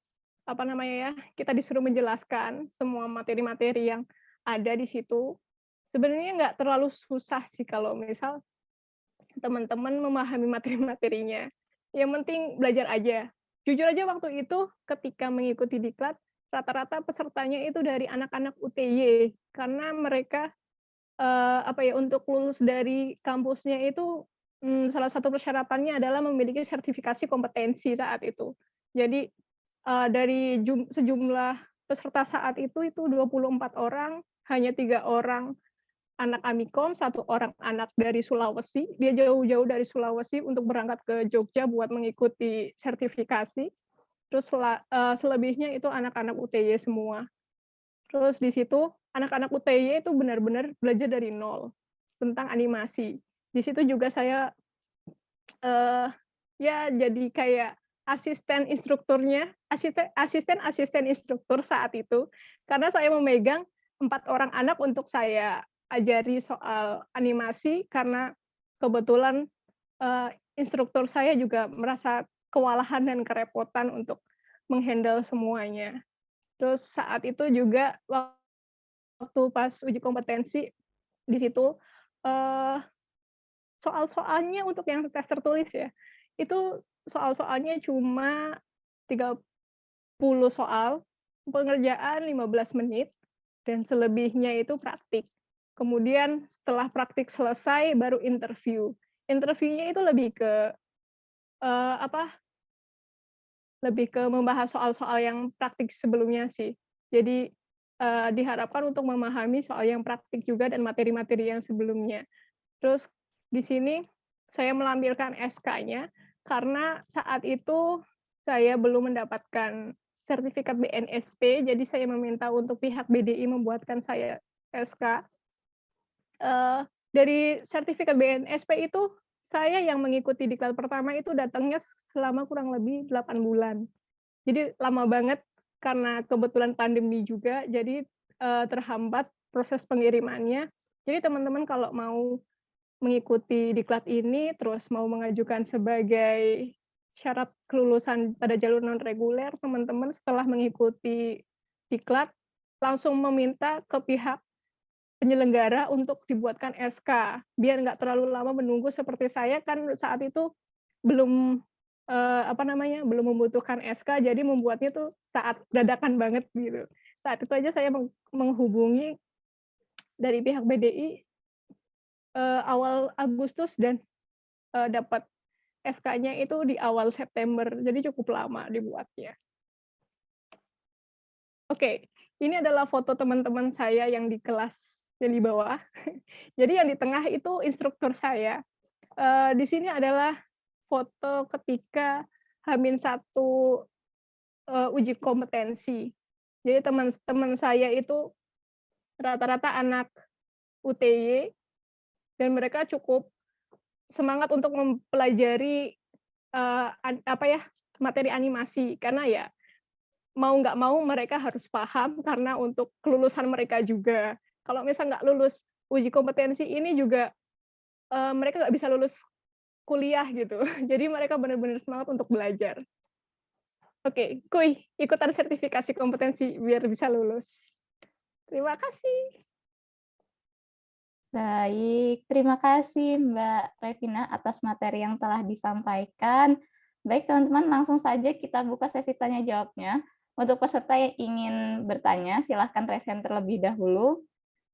B: kita disuruh menjelaskan semua materi-materi yang ada di situ. Sebenarnya nggak terlalu susah sih kalau misal teman-teman memahami materi-materinya. Yang penting belajar aja. Jujur aja waktu itu ketika mengikuti diklat, rata-rata pesertanya itu dari anak-anak UTY karena mereka untuk lulus dari kampusnya itu salah satu persyaratannya adalah memiliki sertifikasi kompetensi saat itu. Jadi dari sejumlah peserta saat itu 24 orang, hanya 3 orang anak Amikom, 1 orang anak dari Sulawesi. Dia jauh-jauh dari Sulawesi untuk berangkat ke Jogja buat mengikuti sertifikasi. Terus selebihnya itu anak-anak UTY semua. Terus di situ anak-anak UTY itu benar-benar belajar dari nol tentang animasi. Di situ juga saya jadi kayak asisten instrukturnya, asisten instruktur saat itu, karena saya memegang 4 orang anak untuk saya ajari soal animasi, karena kebetulan instruktur saya juga merasa kewalahan dan kerepotan untuk menghandle semuanya. Terus saat itu juga waktu pas uji kompetensi, di situ soal-soalnya untuk yang tes tertulis ya, itu soal-soalnya cuma 30 soal, pengerjaan 15 menit, dan selebihnya itu praktik. Kemudian setelah praktik selesai, baru interview. Interviewnya itu lebih ke membahas soal-soal yang praktik sebelumnya sih. Jadi diharapkan untuk memahami soal yang praktik juga dan materi-materi yang sebelumnya. Terus di sini saya melampirkan SK-nya karena saat itu saya belum mendapatkan sertifikat BNSP, jadi saya meminta untuk pihak BDI membuatkan saya SK. Dari sertifikat BNSP itu, saya yang mengikuti diklat pertama itu datangnya selama kurang lebih 8 bulan. Jadi lama banget, karena kebetulan pandemi juga, jadi terhambat proses pengirimannya. Jadi teman-teman kalau mau mengikuti diklat ini, terus mau mengajukan sebagai syarat kelulusan pada jalur non-reguler, teman-teman setelah mengikuti diklat, langsung meminta ke pihak penyelenggara untuk dibuatkan SK, biar nggak terlalu lama menunggu seperti saya kan saat itu belum belum membutuhkan SK, jadi membuatnya tuh saat dadakan banget gitu. Saat itu aja saya menghubungi dari pihak BDI awal Agustus dan dapat SK-nya itu di awal September, jadi cukup lama dibuatnya. Oke, ini adalah foto teman-teman saya yang di kelas yang di bawah. Jadi yang di tengah itu instruktur saya. Di sini adalah foto ketika H-1 uji kompetensi. Jadi teman-teman saya itu rata-rata anak UTY dan mereka cukup semangat untuk mempelajari materi animasi karena ya mau nggak mau mereka harus paham karena untuk kelulusan mereka juga. Kalau misal nggak lulus uji kompetensi ini juga mereka nggak bisa lulus kuliah gitu. Jadi mereka benar-benar semangat untuk belajar. Oke, Kuy, ikutan sertifikasi kompetensi biar bisa lulus. Terima kasih.
C: Baik, terima kasih Mbak Revina atas materi yang telah disampaikan. Baik teman-teman, langsung saja kita buka sesi tanya jawabnya. Untuk peserta yang ingin bertanya, silahkan raise hand terlebih dahulu,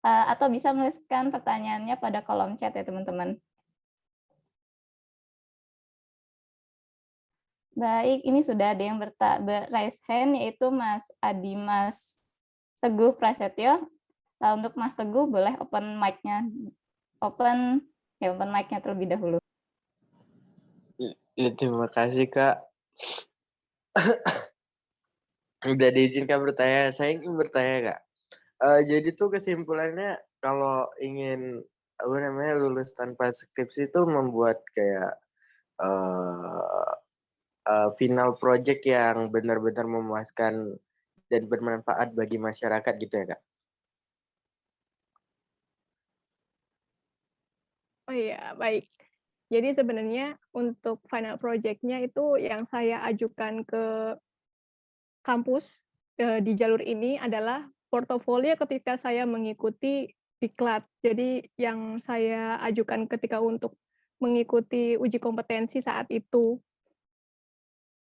C: atau bisa menuliskan pertanyaannya pada kolom chat ya teman-teman. Baik, ini sudah ada yang raise hand, yaitu Mas Adimas Teguh Prasetyo. Untuk Mas Teguh, boleh open mic-nya terlebih dahulu.
F: Ya, terima kasih, Kak. Udah diizinkan bertanya. Saya ingin bertanya, Kak. Jadi tuh kesimpulannya kalau ingin lulus tanpa skripsi itu membuat kayak final project yang benar-benar memuaskan dan bermanfaat bagi masyarakat gitu ya, Kak?
B: Oh iya, baik. Jadi sebenarnya untuk final project-nya itu yang saya ajukan ke kampus di jalur ini adalah portofolio ketika saya mengikuti diklat. Jadi yang saya ajukan ketika untuk mengikuti uji kompetensi saat itu.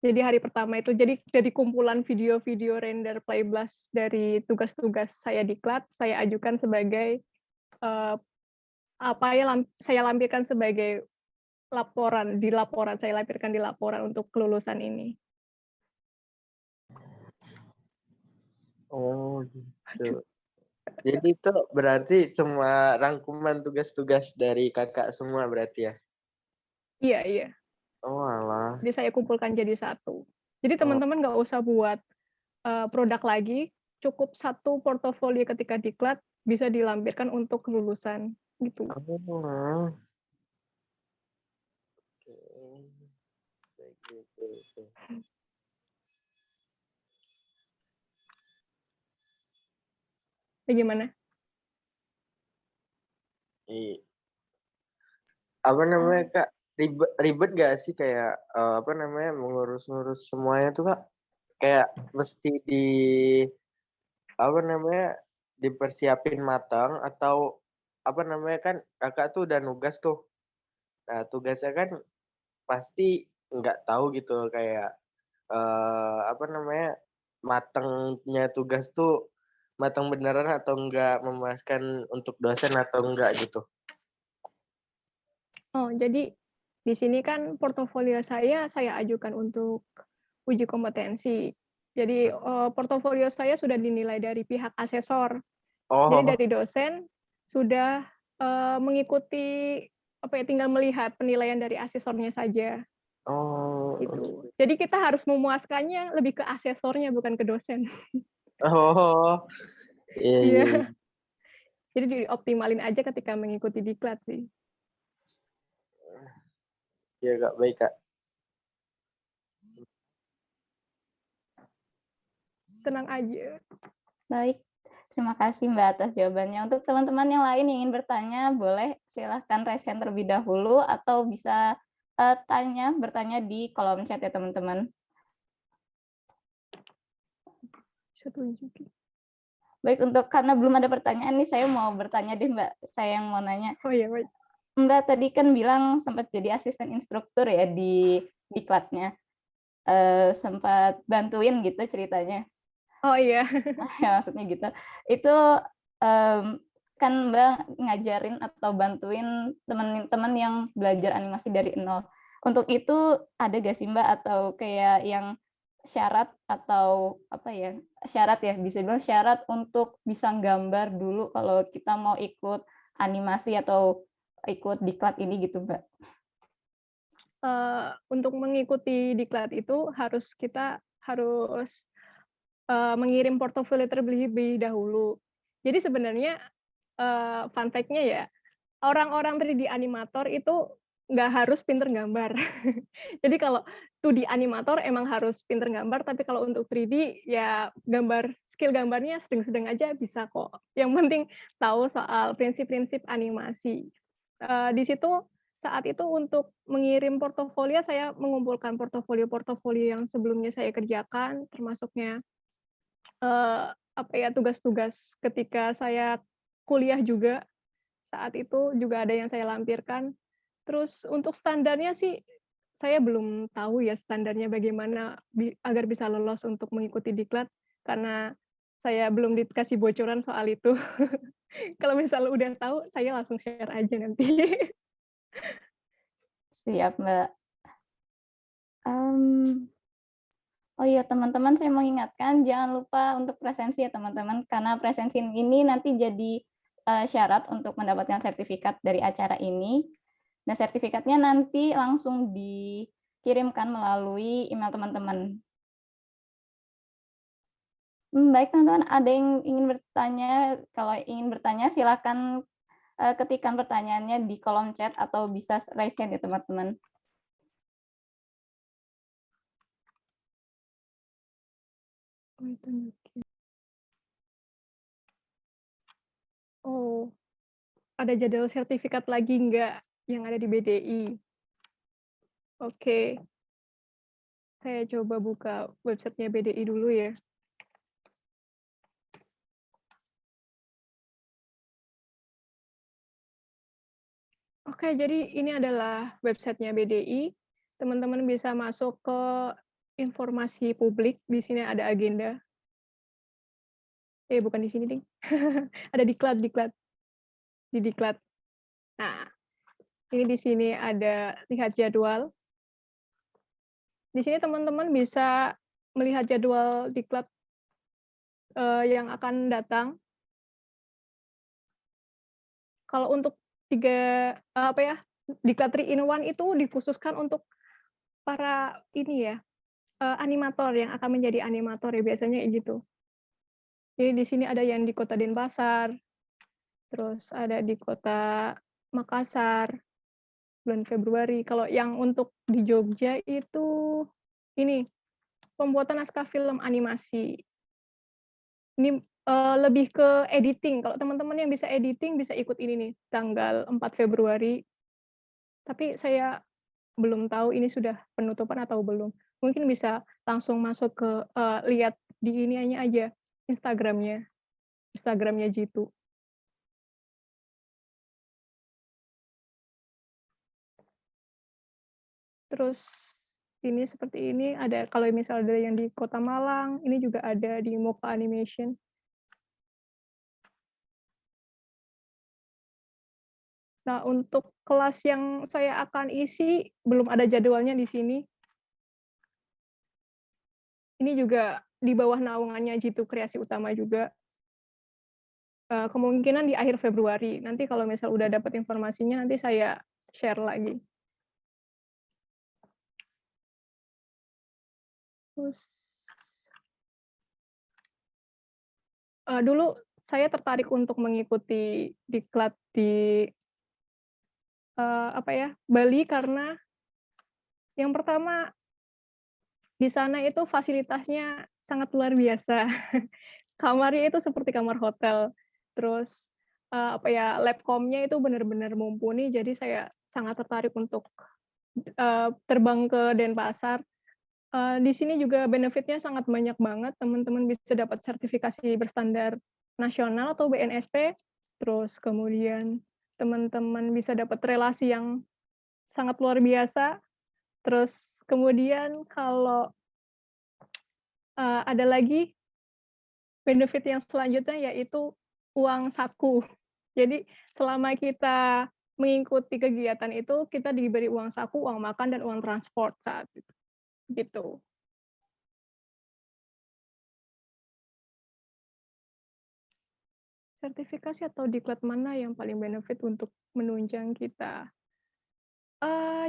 B: Jadi hari pertama itu jadi kumpulan video-video render playblast dari tugas-tugas saya diklat, saya ajukan sebagai saya lampirkan sebagai laporan saya lampirkan di laporan untuk kelulusan ini.
F: Oh, gitu. Jadi itu berarti semua rangkuman tugas-tugas dari Kakak semua berarti ya?
B: Iya, iya.
F: Oh, alah.
B: Jadi saya kumpulkan jadi satu. Jadi
F: Oh.
B: teman-teman nggak usah buat produk lagi, cukup satu portofolio ketika diklat bisa dilampirkan untuk kelulusan gitu.
F: Oh. Oke.
B: Bagaimana?
F: Apa namanya, Kak? Ribet nggak sih kayak mengurus-ngurus semuanya tuh, Kak? Kayak mesti dipersiapin matang atau kan Kakak tuh udah nugas tuh. Nah, tugasnya kan pasti nggak tahu gitu loh kayak matangnya tugas tuh matang beneran atau enggak, memuaskan untuk dosen atau enggak gitu.
B: Oh, jadi di sini kan portofolio saya ajukan untuk uji kompetensi. Jadi portofolio saya sudah dinilai dari pihak asesor. Jadi
F: Oh.
B: dari dosen sudah mengikuti tinggal melihat penilaian dari asesornya saja.
F: Oh.
B: Gitu. Jadi kita harus memuaskannya lebih ke asesornya bukan ke dosen.
F: Oh.
B: Iya. Jadi dioptimalin aja ketika mengikuti diklat sih.
F: Iya, Kak, baik, Kak.
B: Tenang aja.
C: Baik, Terima kasih Mbak atas jawabannya. Untuk teman-teman yang lain yang ingin bertanya, boleh silahkan raise hand terlebih dahulu atau bisa bertanya di kolom chat ya teman-teman.
B: Bisa tunjukin.
C: Baik, karena belum ada pertanyaan nih, saya mau bertanya deh Mbak. Saya yang mau nanya.
B: Oh iya, baik.
C: Mbak tadi kan bilang sempat jadi asisten instruktur ya di diklatnya. Sempat bantuin gitu ceritanya.
B: Oh iya.
C: Ya, maksudnya gitu. Itu kan Mbak ngajarin atau bantuin teman-teman yang belajar animasi dari nol. Untuk itu ada gak sih Mbak atau kayak yang syarat atau apa ya? Syarat ya, bisa bilang syarat untuk bisa gambar dulu kalau kita mau ikut animasi atau ikut diklat ini gitu Mbak.
B: Untuk mengikuti diklat itu kita harus mengirim portofolio terlebih dahulu. Jadi sebenarnya fun fact-nya ya, orang-orang 3D animator itu nggak harus pinter gambar. Jadi kalau 2D animator emang harus pinter gambar, tapi kalau untuk 3D ya skill gambarnya sedang-sedang aja bisa kok. Yang penting tahu soal prinsip-prinsip animasi. Di situ saat itu untuk mengirim portofolio, saya mengumpulkan portofolio-portofolio yang sebelumnya saya kerjakan, termasuknya tugas-tugas ketika saya kuliah juga, saat itu juga ada yang saya lampirkan. Terus untuk standarnya sih, saya belum tahu ya standarnya bagaimana agar bisa lolos untuk mengikuti diklat, karena saya belum dikasih bocoran soal itu. Kalau misalnya udah tahu, saya langsung share aja nanti.
C: Siap Mbak. Oh iya teman-teman, saya mau ingatkan jangan lupa untuk presensi ya teman-teman, karena presensi ini nanti jadi syarat untuk mendapatkan sertifikat dari acara ini. Dan sertifikatnya nanti langsung dikirimkan melalui email teman-teman. Baik teman-teman, ada yang ingin bertanya? Kalau ingin bertanya silakan ketikkan pertanyaannya di kolom chat atau bisa raise hand ya teman-teman.
B: Oh, ada jadwal sertifikat lagi nggak yang ada di BDI? Oke, saya coba buka websitenya BDI dulu ya. Oke, jadi ini adalah websitenya BDI. Teman-teman bisa masuk ke informasi publik. Di sini ada agenda. Bukan di sini, ding. Ada diklat. Di diklat. Nah, ini di sini ada lihat jadwal. Di sini teman-teman bisa melihat jadwal diklat yang akan datang. Kalau untuk diklat 3-in-1 itu dikhususkan untuk para animator yang akan menjadi animator ya biasanya gitu. Jadi di sini ada yang di Kota Denpasar, terus ada di Kota Makassar bulan Februari. Kalau yang untuk di Jogja itu ini pembuatan naskah film animasi. Ini lebih ke editing. Kalau teman-teman yang bisa editing bisa ikut ini nih tanggal 4 Februari. Tapi saya belum tahu ini sudah penutupan atau belum. Mungkin bisa langsung masuk ke lihat di ininya aja Instagramnya Jitu. Terus ini seperti ini ada kalau misalnya ada yang di Kota Malang, ini juga ada di Mocha Animation. Nah, untuk kelas yang saya akan isi belum ada jadwalnya di sini. Ini juga di bawah naungannya Jitu Kreasi Utama juga. Kemungkinan di akhir Februari. Nanti kalau misal udah dapat informasinya nanti saya share lagi. Terus dulu saya tertarik untuk mengikuti diklat di Bali karena yang pertama di sana itu fasilitasnya sangat luar biasa. kamarnya itu seperti kamar hotel. Terus apa ya, labcomnya itu benar-benar mumpuni, jadi saya sangat tertarik untuk terbang ke Denpasar. Di sini juga benefitnya sangat banyak banget, teman-teman bisa dapat sertifikasi berstandar nasional atau BNSP, terus kemudian teman-teman bisa dapat relasi yang sangat luar biasa, terus kemudian kalau ada lagi benefit yang selanjutnya yaitu uang saku. Jadi selama kita mengikuti kegiatan itu, kita diberi uang saku, uang makan, dan uang transport saat itu. Gitu. Sertifikasi atau diklat mana yang paling benefit untuk menunjang kita?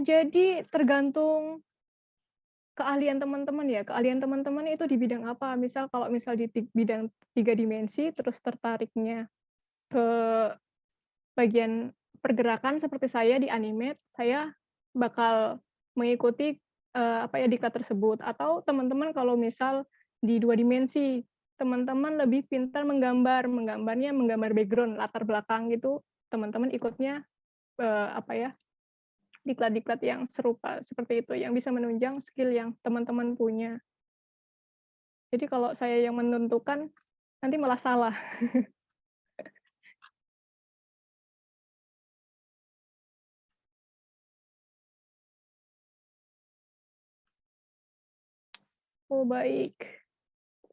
B: Jadi tergantung keahlian teman-teman ya. Keahlian teman-teman itu di bidang apa? Misal kalau misal di bidang 3 dimensi, terus tertariknya ke bagian pergerakan seperti saya di animate, saya bakal mengikuti apa ya, diklat tersebut. Atau teman-teman kalau misal di 2 dimensi, teman-teman lebih pintar menggambarnya menggambar background, latar belakang gitu, teman-teman ikutnya apa ya, diklat-diklat yang serupa seperti itu, yang bisa menunjang skill yang teman-teman punya. Jadi kalau saya yang menentukan, nanti malah salah. Oh, baik.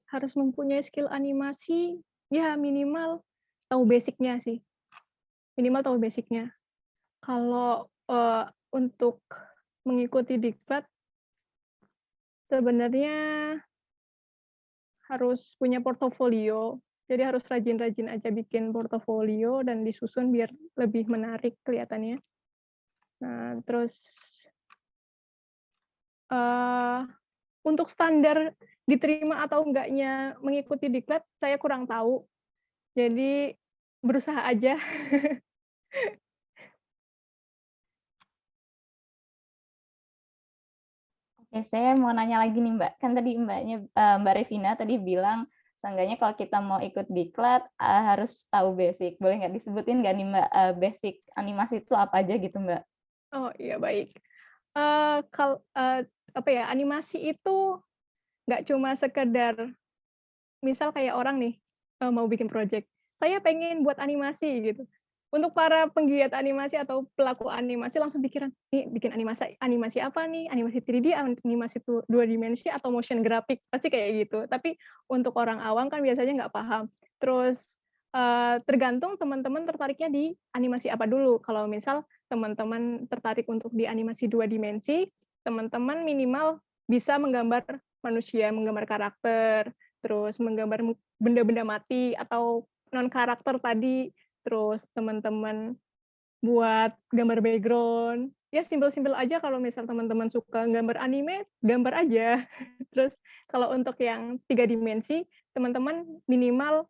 B: Harus mempunyai skill animasi, ya minimal tahu basic-nya sih. Minimal tahu basic-nya. Kalau untuk mengikuti diklat, sebenarnya harus punya portofolio. Jadi harus rajin-rajin aja bikin portofolio dan disusun biar lebih menarik kelihatannya. Nah, terus untuk standar diterima atau enggaknya mengikuti diklat, saya kurang tahu. Jadi berusaha aja.
C: Oke, saya mau nanya lagi nih Mbak. Kan tadi Mbak Revina tadi bilang, seenggaknya kalau kita mau ikut diklat harus tahu basic. Boleh nggak disebutin nggak nih Mbak, basic animasi itu apa aja gitu Mbak?
B: Oh iya, baik. Apa ya, animasi itu nggak cuma sekedar, misal kayak orang nih mau bikin project, saya pengen buat animasi gitu. Untuk para penggiat animasi atau pelaku animasi langsung pikiran, nih bikin animasi apa nih? Animasi 3D, animasi 2 dimensi, atau motion graphic, pasti kayak gitu. Tapi untuk orang awam kan biasanya nggak paham. Terus tergantung teman-teman tertariknya di animasi apa dulu. Kalau misal teman-teman tertarik untuk di animasi 2 dimensi, teman-teman minimal bisa menggambar manusia, menggambar karakter, terus menggambar benda-benda mati atau non karakter tadi, terus teman-teman buat gambar background, ya simpel-simpel aja. Kalau misal teman-teman suka gambar anime, gambar aja. Terus kalau untuk yang 3 dimensi, teman-teman minimal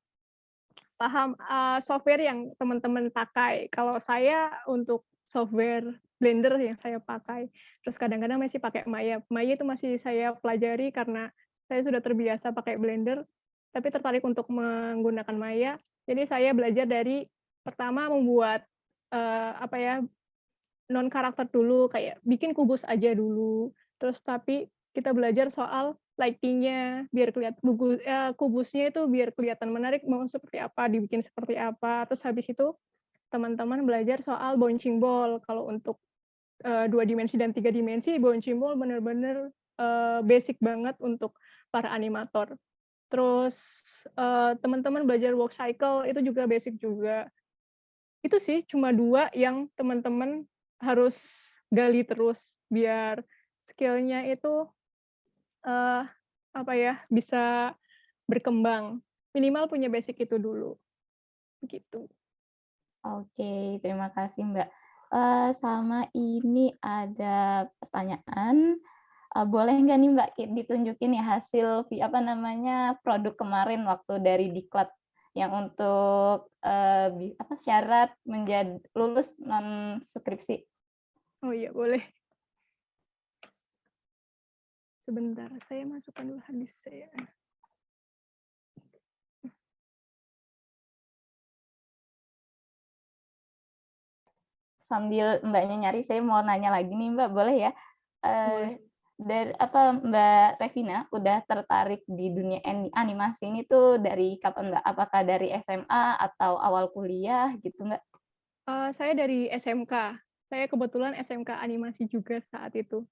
B: paham software yang teman-teman pakai. Kalau saya untuk software Blender yang saya pakai. Terus kadang-kadang masih pakai Maya. Maya itu masih saya pelajari karena saya sudah terbiasa pakai Blender, tapi tertarik untuk menggunakan Maya. Jadi saya belajar dari pertama membuat apa ya, non karakter dulu, kayak bikin kubus aja dulu. Terus tapi kita belajar soal lighting-nya biar kubusnya itu biar kelihatan menarik, mau seperti apa, dibikin seperti apa. Terus habis itu teman-teman belajar soal bouncing ball. Kalau untuk 2 dimensi dan 3 dimensi, bouncing ball benar-benar basic banget untuk para animator. Terus teman-teman belajar work cycle, itu juga basic juga. Itu sih cuma 2 yang teman-teman harus gali terus biar skill-nya itu apa ya, bisa berkembang. Minimal punya basic itu dulu, gitu.
C: Oke, terima kasih Mbak. Sama ini ada pertanyaan, boleh nggak nih Mbak ditunjukin ya hasil apa namanya produk kemarin waktu dari diklat yang untuk apa syarat menjadi lulus non skripsi?
B: Oh iya, boleh. Sebentar, saya masukkan dulu hadis saya.
C: sambil Mbaknya nyari, saya mau nanya lagi nih Mbak, boleh ya?
B: Boleh.
C: Dari Mbak Revina udah tertarik di dunia animasi ini tuh dari kapan Mbak? Apakah dari SMA atau awal kuliah gitu Mbak?
B: Saya dari SMK. Saya kebetulan SMK animasi juga saat itu.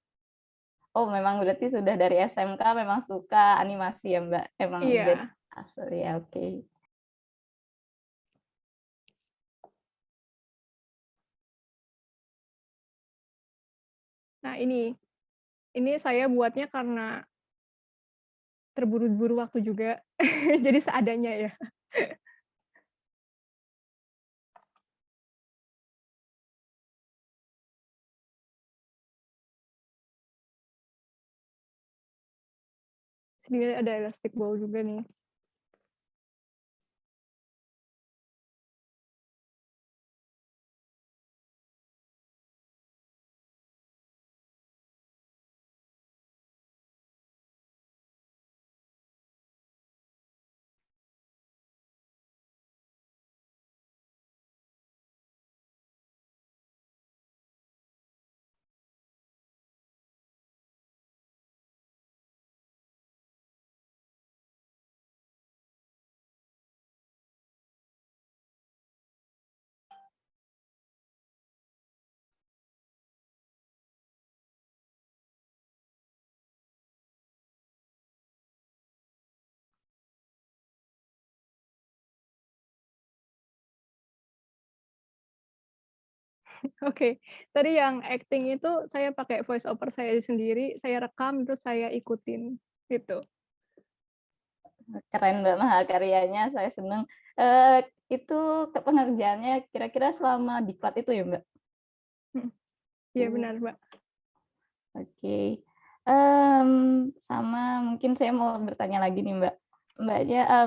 C: Oh, memang berarti sudah dari SMK memang suka animasi ya Mbak? Emang udah
B: Iya.
C: asli ya, oke.
B: Nah, ini saya buatnya karena terburu-buru waktu juga. Jadi seadanya ya. Sini ada elastic ball juga nih. Oke, tadi yang acting itu saya pakai voice over saya sendiri, saya rekam terus saya ikutin, gitu.
C: Keren Mbak mahakaryanya, saya senang. Itu pengerjaannya kira-kira selama diklat itu ya Mbak?
B: Iya benar, Mbak.
C: Oke. Sama mungkin saya mau bertanya lagi nih Mbak.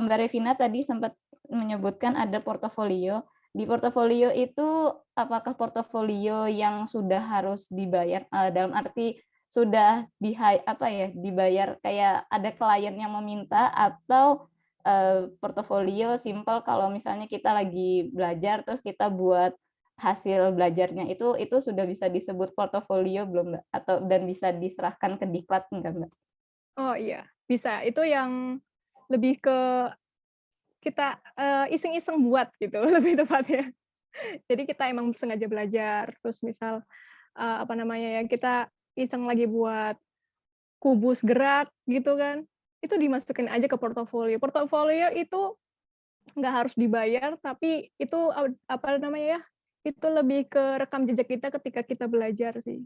C: Mbak Revina tadi sempat menyebutkan ada portofolio. Di portofolio itu apakah portofolio yang sudah harus dibayar, dalam arti sudah dibayar kayak ada klien yang meminta, atau portofolio simple kalau misalnya kita lagi belajar terus kita buat hasil belajarnya itu sudah bisa disebut portofolio belum Mbak? Atau dan bisa diserahkan ke diklat enggak Mbak?
B: Oh iya, bisa. Itu yang lebih ke kita, iseng-iseng buat gitu, lebih tepatnya. Jadi kita emang sengaja belajar, terus misal, apa namanya ya, kita iseng lagi buat kubus gerak gitu kan, itu dimasukin aja ke portofolio. Portofolio itu nggak harus dibayar, tapi itu apa namanya ya, itu lebih ke rekam jejak kita ketika kita belajar sih,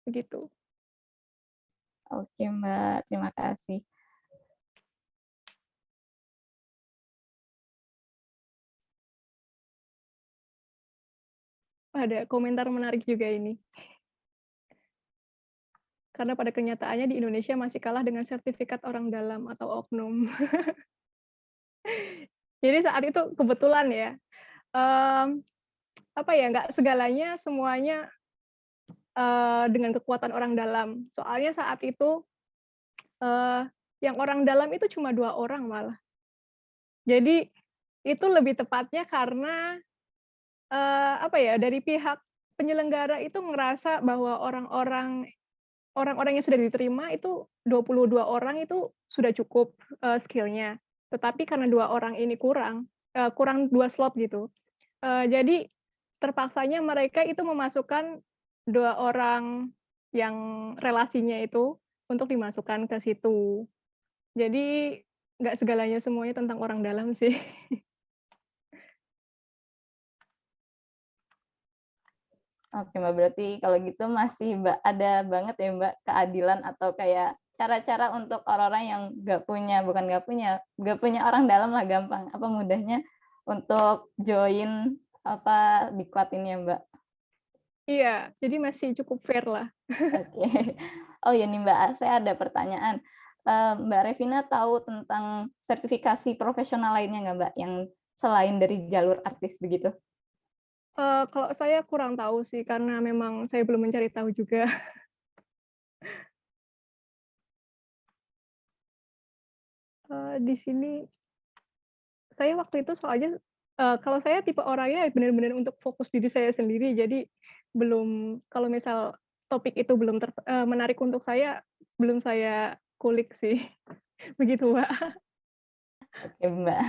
B: begitu.
C: Oke Mbak, terima kasih.
B: Ada komentar menarik juga ini. Karena pada kenyataannya di Indonesia masih kalah dengan sertifikat orang dalam atau oknum. Jadi saat itu kebetulan ya, mmm, apa ya, nggak segalanya semuanya, dengan kekuatan orang dalam. Soalnya saat itu, eee, yang orang dalam itu cuma 2 orang malah. Jadi itu lebih tepatnya karena, apa ya, dari pihak penyelenggara itu ngerasa bahwa orang-orang yang sudah diterima itu 22 orang itu sudah cukup, skill-nya. Tetapi karena 2 orang ini kurang 2 slot gitu. Jadi terpaksanya mereka itu memasukkan 2 orang yang relasinya itu untuk dimasukkan ke situ. Jadi nggak segalanya semuanya tentang orang dalam sih.
C: Oke Mbak, berarti kalau gitu masih ada banget ya Mbak keadilan atau kayak cara-cara untuk orang-orang yang nggak punya orang dalam lah, gampang mudahnya untuk join diklat ini ya Mbak.
B: Iya, jadi masih cukup fair lah.
C: Oke. Oh ya nih Mbak, saya ada pertanyaan. Mbak Revina tahu tentang sertifikasi profesional lainnya nggak Mbak, yang selain dari jalur artis begitu?
B: Kalau saya kurang tahu sih, karena memang saya belum mencari tahu juga. Di sini saya waktu itu soalnya Kalau saya tipe orangnya benar-benar untuk fokus diri saya sendiri, jadi belum kalau misal topik itu belum menarik untuk saya, belum saya kulik sih, begitu, Mbak.
C: Oke, Mbak.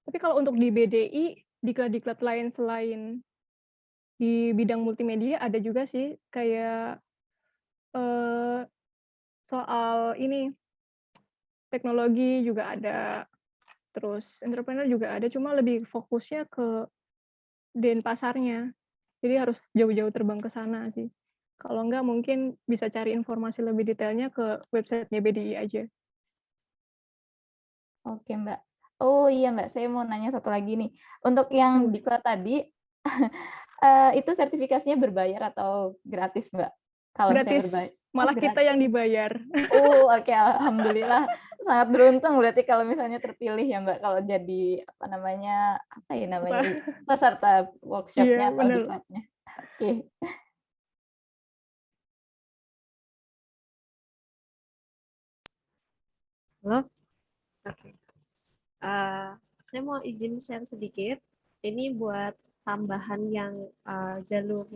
B: Tapi kalau untuk di BDI, diklat-diklat lain selain di bidang multimedia ada juga sih, kayak, eee, soal ini, teknologi juga ada, terus entrepreneur juga ada, cuma lebih fokusnya ke Denpasarnya. Jadi harus jauh-jauh terbang ke sana sih. Kalau enggak mungkin bisa cari informasi lebih detailnya ke website-nya BDI aja.
C: Oke, Mbak. Oh iya, Mbak, saya mau nanya satu lagi nih. Untuk yang
B: Oh,
C: diklat tadi, itu sertifikasinya berbayar atau gratis, Mbak? Kalau misalnya
B: gratis,
C: berbayar. Oh,
B: malah kita yang
C: gratis.
B: dibayar.
C: Oh, oke, alhamdulillah. Sangat beruntung berarti kalau misalnya terpilih ya, Mbak, kalau jadi apa namanya, apa ya namanya,
B: Apa
C: peserta
B: iya,
C: workshop-nya atau
B: bener.
C: diklatnya. Oke.
G: Halo? Oke. Eh, saya mau izin share sedikit. Ini buat tambahan yang jalur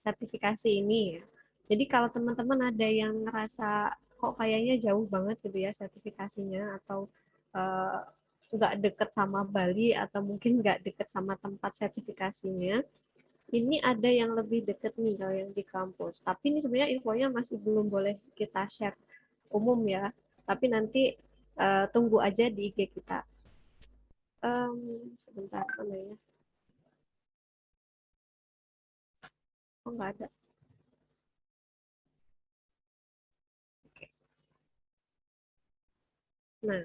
G: sertifikasi ini ya. Jadi kalau teman-teman ada yang ngerasa kok kayaknya jauh banget gitu ya sertifikasinya atau eh, nggak deket sama Bali atau mungkin nggak deket sama tempat sertifikasinya, ini ada yang lebih deket nih kalau yang di kampus. Tapi ini sebenarnya infonya masih belum boleh kita share umum ya. Tapi nanti tunggu aja di IG kita. Sebentar, mana ya? Oh, nggak ada. Oke. Nah,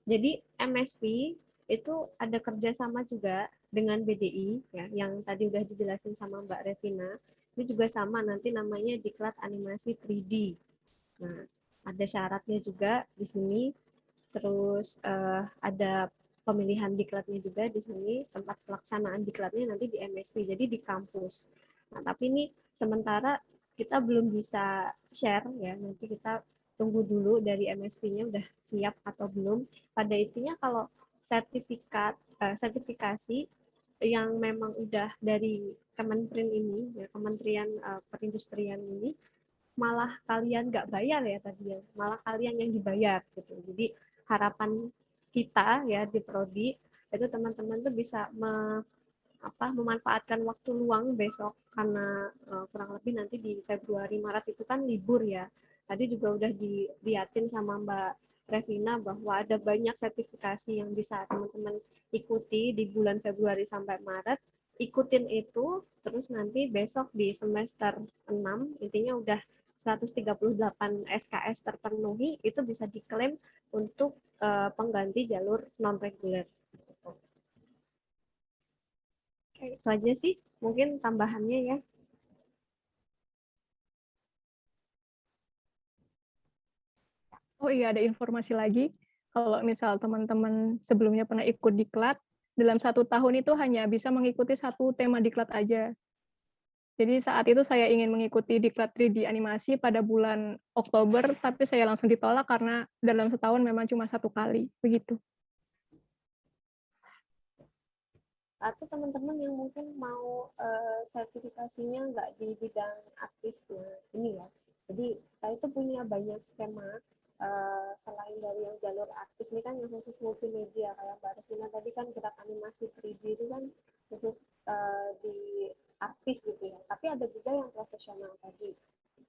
G: jadi MSP itu ada kerjasama juga dengan BDI, ya, yang tadi udah dijelasin sama Mbak Revina. Ini juga sama, nanti namanya Diklat Animasi 3D. Nah, ada syaratnya juga di sini. Terus ada pemilihan diklatnya juga di sini, tempat pelaksanaan diklatnya nanti di MSP, jadi di kampus. Nah, tapi ini sementara kita belum bisa share ya, nanti kita tunggu dulu dari MSP-nya udah siap atau belum. Pada intinya kalau sertifikasi yang memang udah dari Kemenperin ini, ya, Kementerian Perindustrian ini, malah kalian nggak bayar ya tadi ya, malah kalian yang dibayar gitu. Jadi harapan kita ya di Prodi itu teman-teman tuh bisa memanfaatkan waktu luang besok karena kurang lebih nanti di Februari Maret itu kan libur ya. Tadi juga udah diliatin sama Mbak Revina bahwa ada banyak sertifikasi yang bisa teman-teman ikuti di bulan Februari sampai Maret. Ikutin itu, terus nanti besok di semester 6 intinya udah 138 SKS terpenuhi, itu bisa diklaim untuk pengganti jalur non reguler. Oke, itu aja sih mungkin tambahannya ya.
B: Oh iya, ada informasi lagi. Kalau misal teman-teman sebelumnya pernah ikut diklat, dalam 1 tahun itu hanya bisa mengikuti 1 tema diklat aja. Jadi saat itu saya ingin mengikuti diklat 3D animasi pada bulan Oktober, tapi saya langsung ditolak karena dalam setahun memang cuma 1 kali, begitu.
G: Atau teman-teman yang mungkin mau sertifikasinya nggak di bidang artisnya ini ya. Jadi kita itu punya banyak skema selain dari yang jalur artis ini kan yang khusus multimedia kayak Mbak Revina tadi kan gerak animasi 3D itu kan khusus di artis gitu ya. Tapi ada juga yang profesional tadi.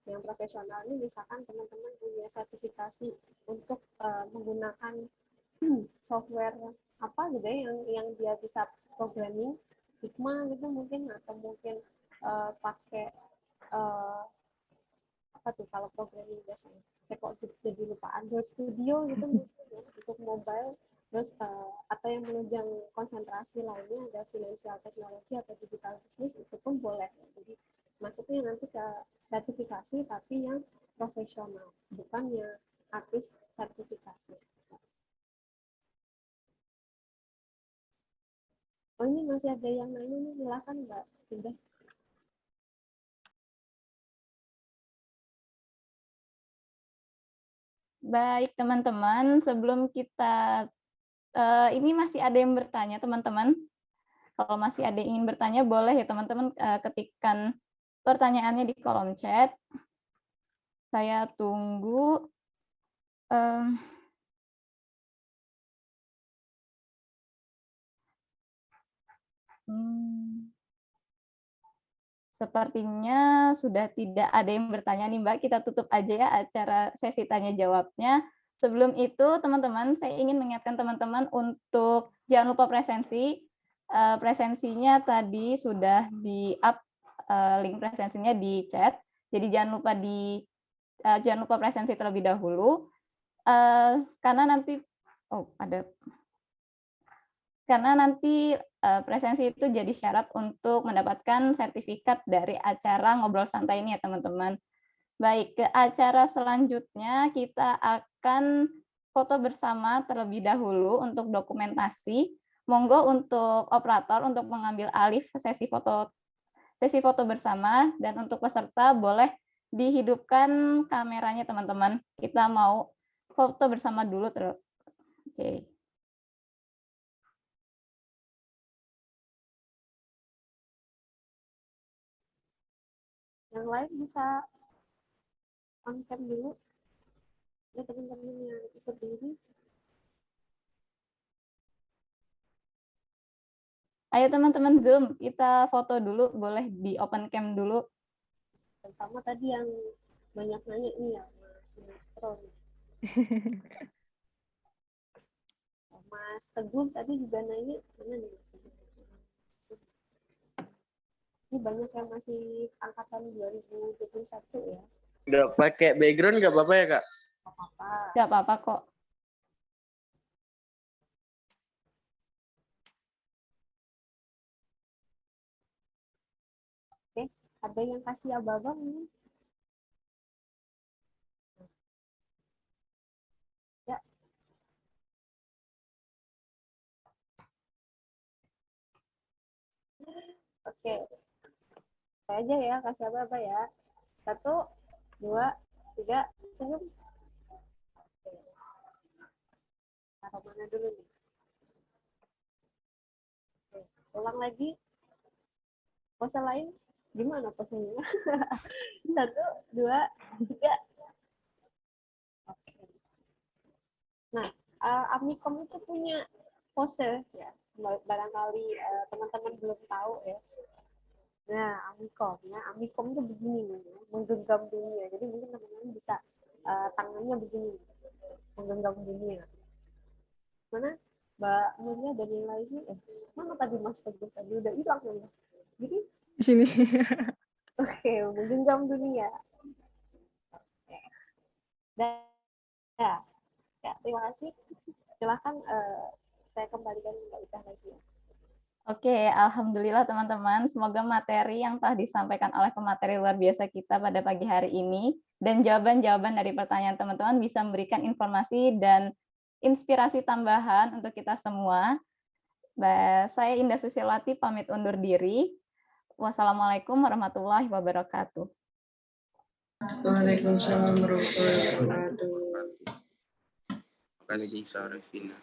G: Yang profesional ini misalkan teman-teman punya sertifikasi untuk menggunakan software apa gitu ya yang dia bisa programming Figma gitu mungkin atau mungkin pakai apa tuh kalau programming biasanya saya kok jadi lupa Android Studio gitu mungkin ya, untuk mobile terus atau yang menunjang konsentrasi lainnya ada financial teknologi atau digital business itu pun boleh jadi maksudnya nanti ke sertifikasi tapi yang profesional bukan yang artis sertifikasi. Oh ini masih ada yang nanya nih, silakan Mbak. Sudah.
C: Baik teman-teman, sebelum kita ini masih ada yang bertanya teman-teman. Kalau masih ada yang ingin bertanya boleh ya teman-teman ketikkan pertanyaannya di kolom chat. Saya tunggu. Sepertinya sudah tidak ada yang bertanya nih Mbak. Kita tutup aja ya acara sesi tanya jawabnya. Sebelum itu teman-teman, saya ingin mengingatkan teman-teman untuk jangan lupa presensi. Presensinya tadi sudah di-up link presensinya di chat. Jadi jangan lupa presensi terlebih dahulu. Karena nanti presensi itu jadi syarat untuk mendapatkan sertifikat dari acara ngobrol santai ini ya teman-teman. Baik, ke acara selanjutnya kita akan foto bersama terlebih dahulu untuk dokumentasi. Monggo untuk operator untuk mengambil alih sesi foto bersama, dan untuk peserta boleh dihidupkan kameranya teman-teman. Kita mau foto bersama dulu terus. Oke.
G: Yang lain bisa on cam dulu. Ya teman-teman yang ikut ini.
C: Ayo teman-teman Zoom, kita foto dulu, boleh di open cam dulu.
G: Terutama tadi yang banyak nanya nih ya, Mas Sinestro. Mas Teguh tadi juga nanya, mana nih Mas Teguh? Ini banyak yang masih angkatan 2021 ya.
F: Nggak pakai background nggak apa-apa ya Kak?
G: Nggak apa-apa.
C: Nggak apa-apa kok.
G: Oke, ada yang kasih abang-abang ini? Ya. Oke. Saya aja ya, kasih abang-abang ya. 1, 2, 3, senyum. Oke. Taruh mana dulu nih? Oke. Ulang lagi. Pose lain, gimana posenya? 1, 2, 3. Oke. Nah, Amikom itu punya pose ya. Barangkali teman-teman belum tahu ya. Nah, Amikom itu begini nih, menggenggam dunia. Jadi mungkin teman-teman bisa tangannya begini, menggenggam dunia. Mana Mbak Mulia dan yang lainnya? Mana tadi Mas Teguh tadi udah hilang ya? Jadi
B: Di sini.
G: oke, menggenggam dunia. Oke. Dan ya, terima kasih. Silahkan saya kembalikan Mbak Ita lagi ya.
C: Oke, alhamdulillah teman-teman. Semoga materi yang telah disampaikan oleh pemateri luar biasa kita pada pagi hari ini dan jawaban-jawaban dari pertanyaan teman-teman bisa memberikan informasi dan inspirasi tambahan untuk kita semua. Saya Indah Susilati pamit undur diri. Wassalamualaikum warahmatullahi wabarakatuh.
H: Waalaikumsalam warahmatullahi wabarakatuh.
E: Terima kasih Sarafina.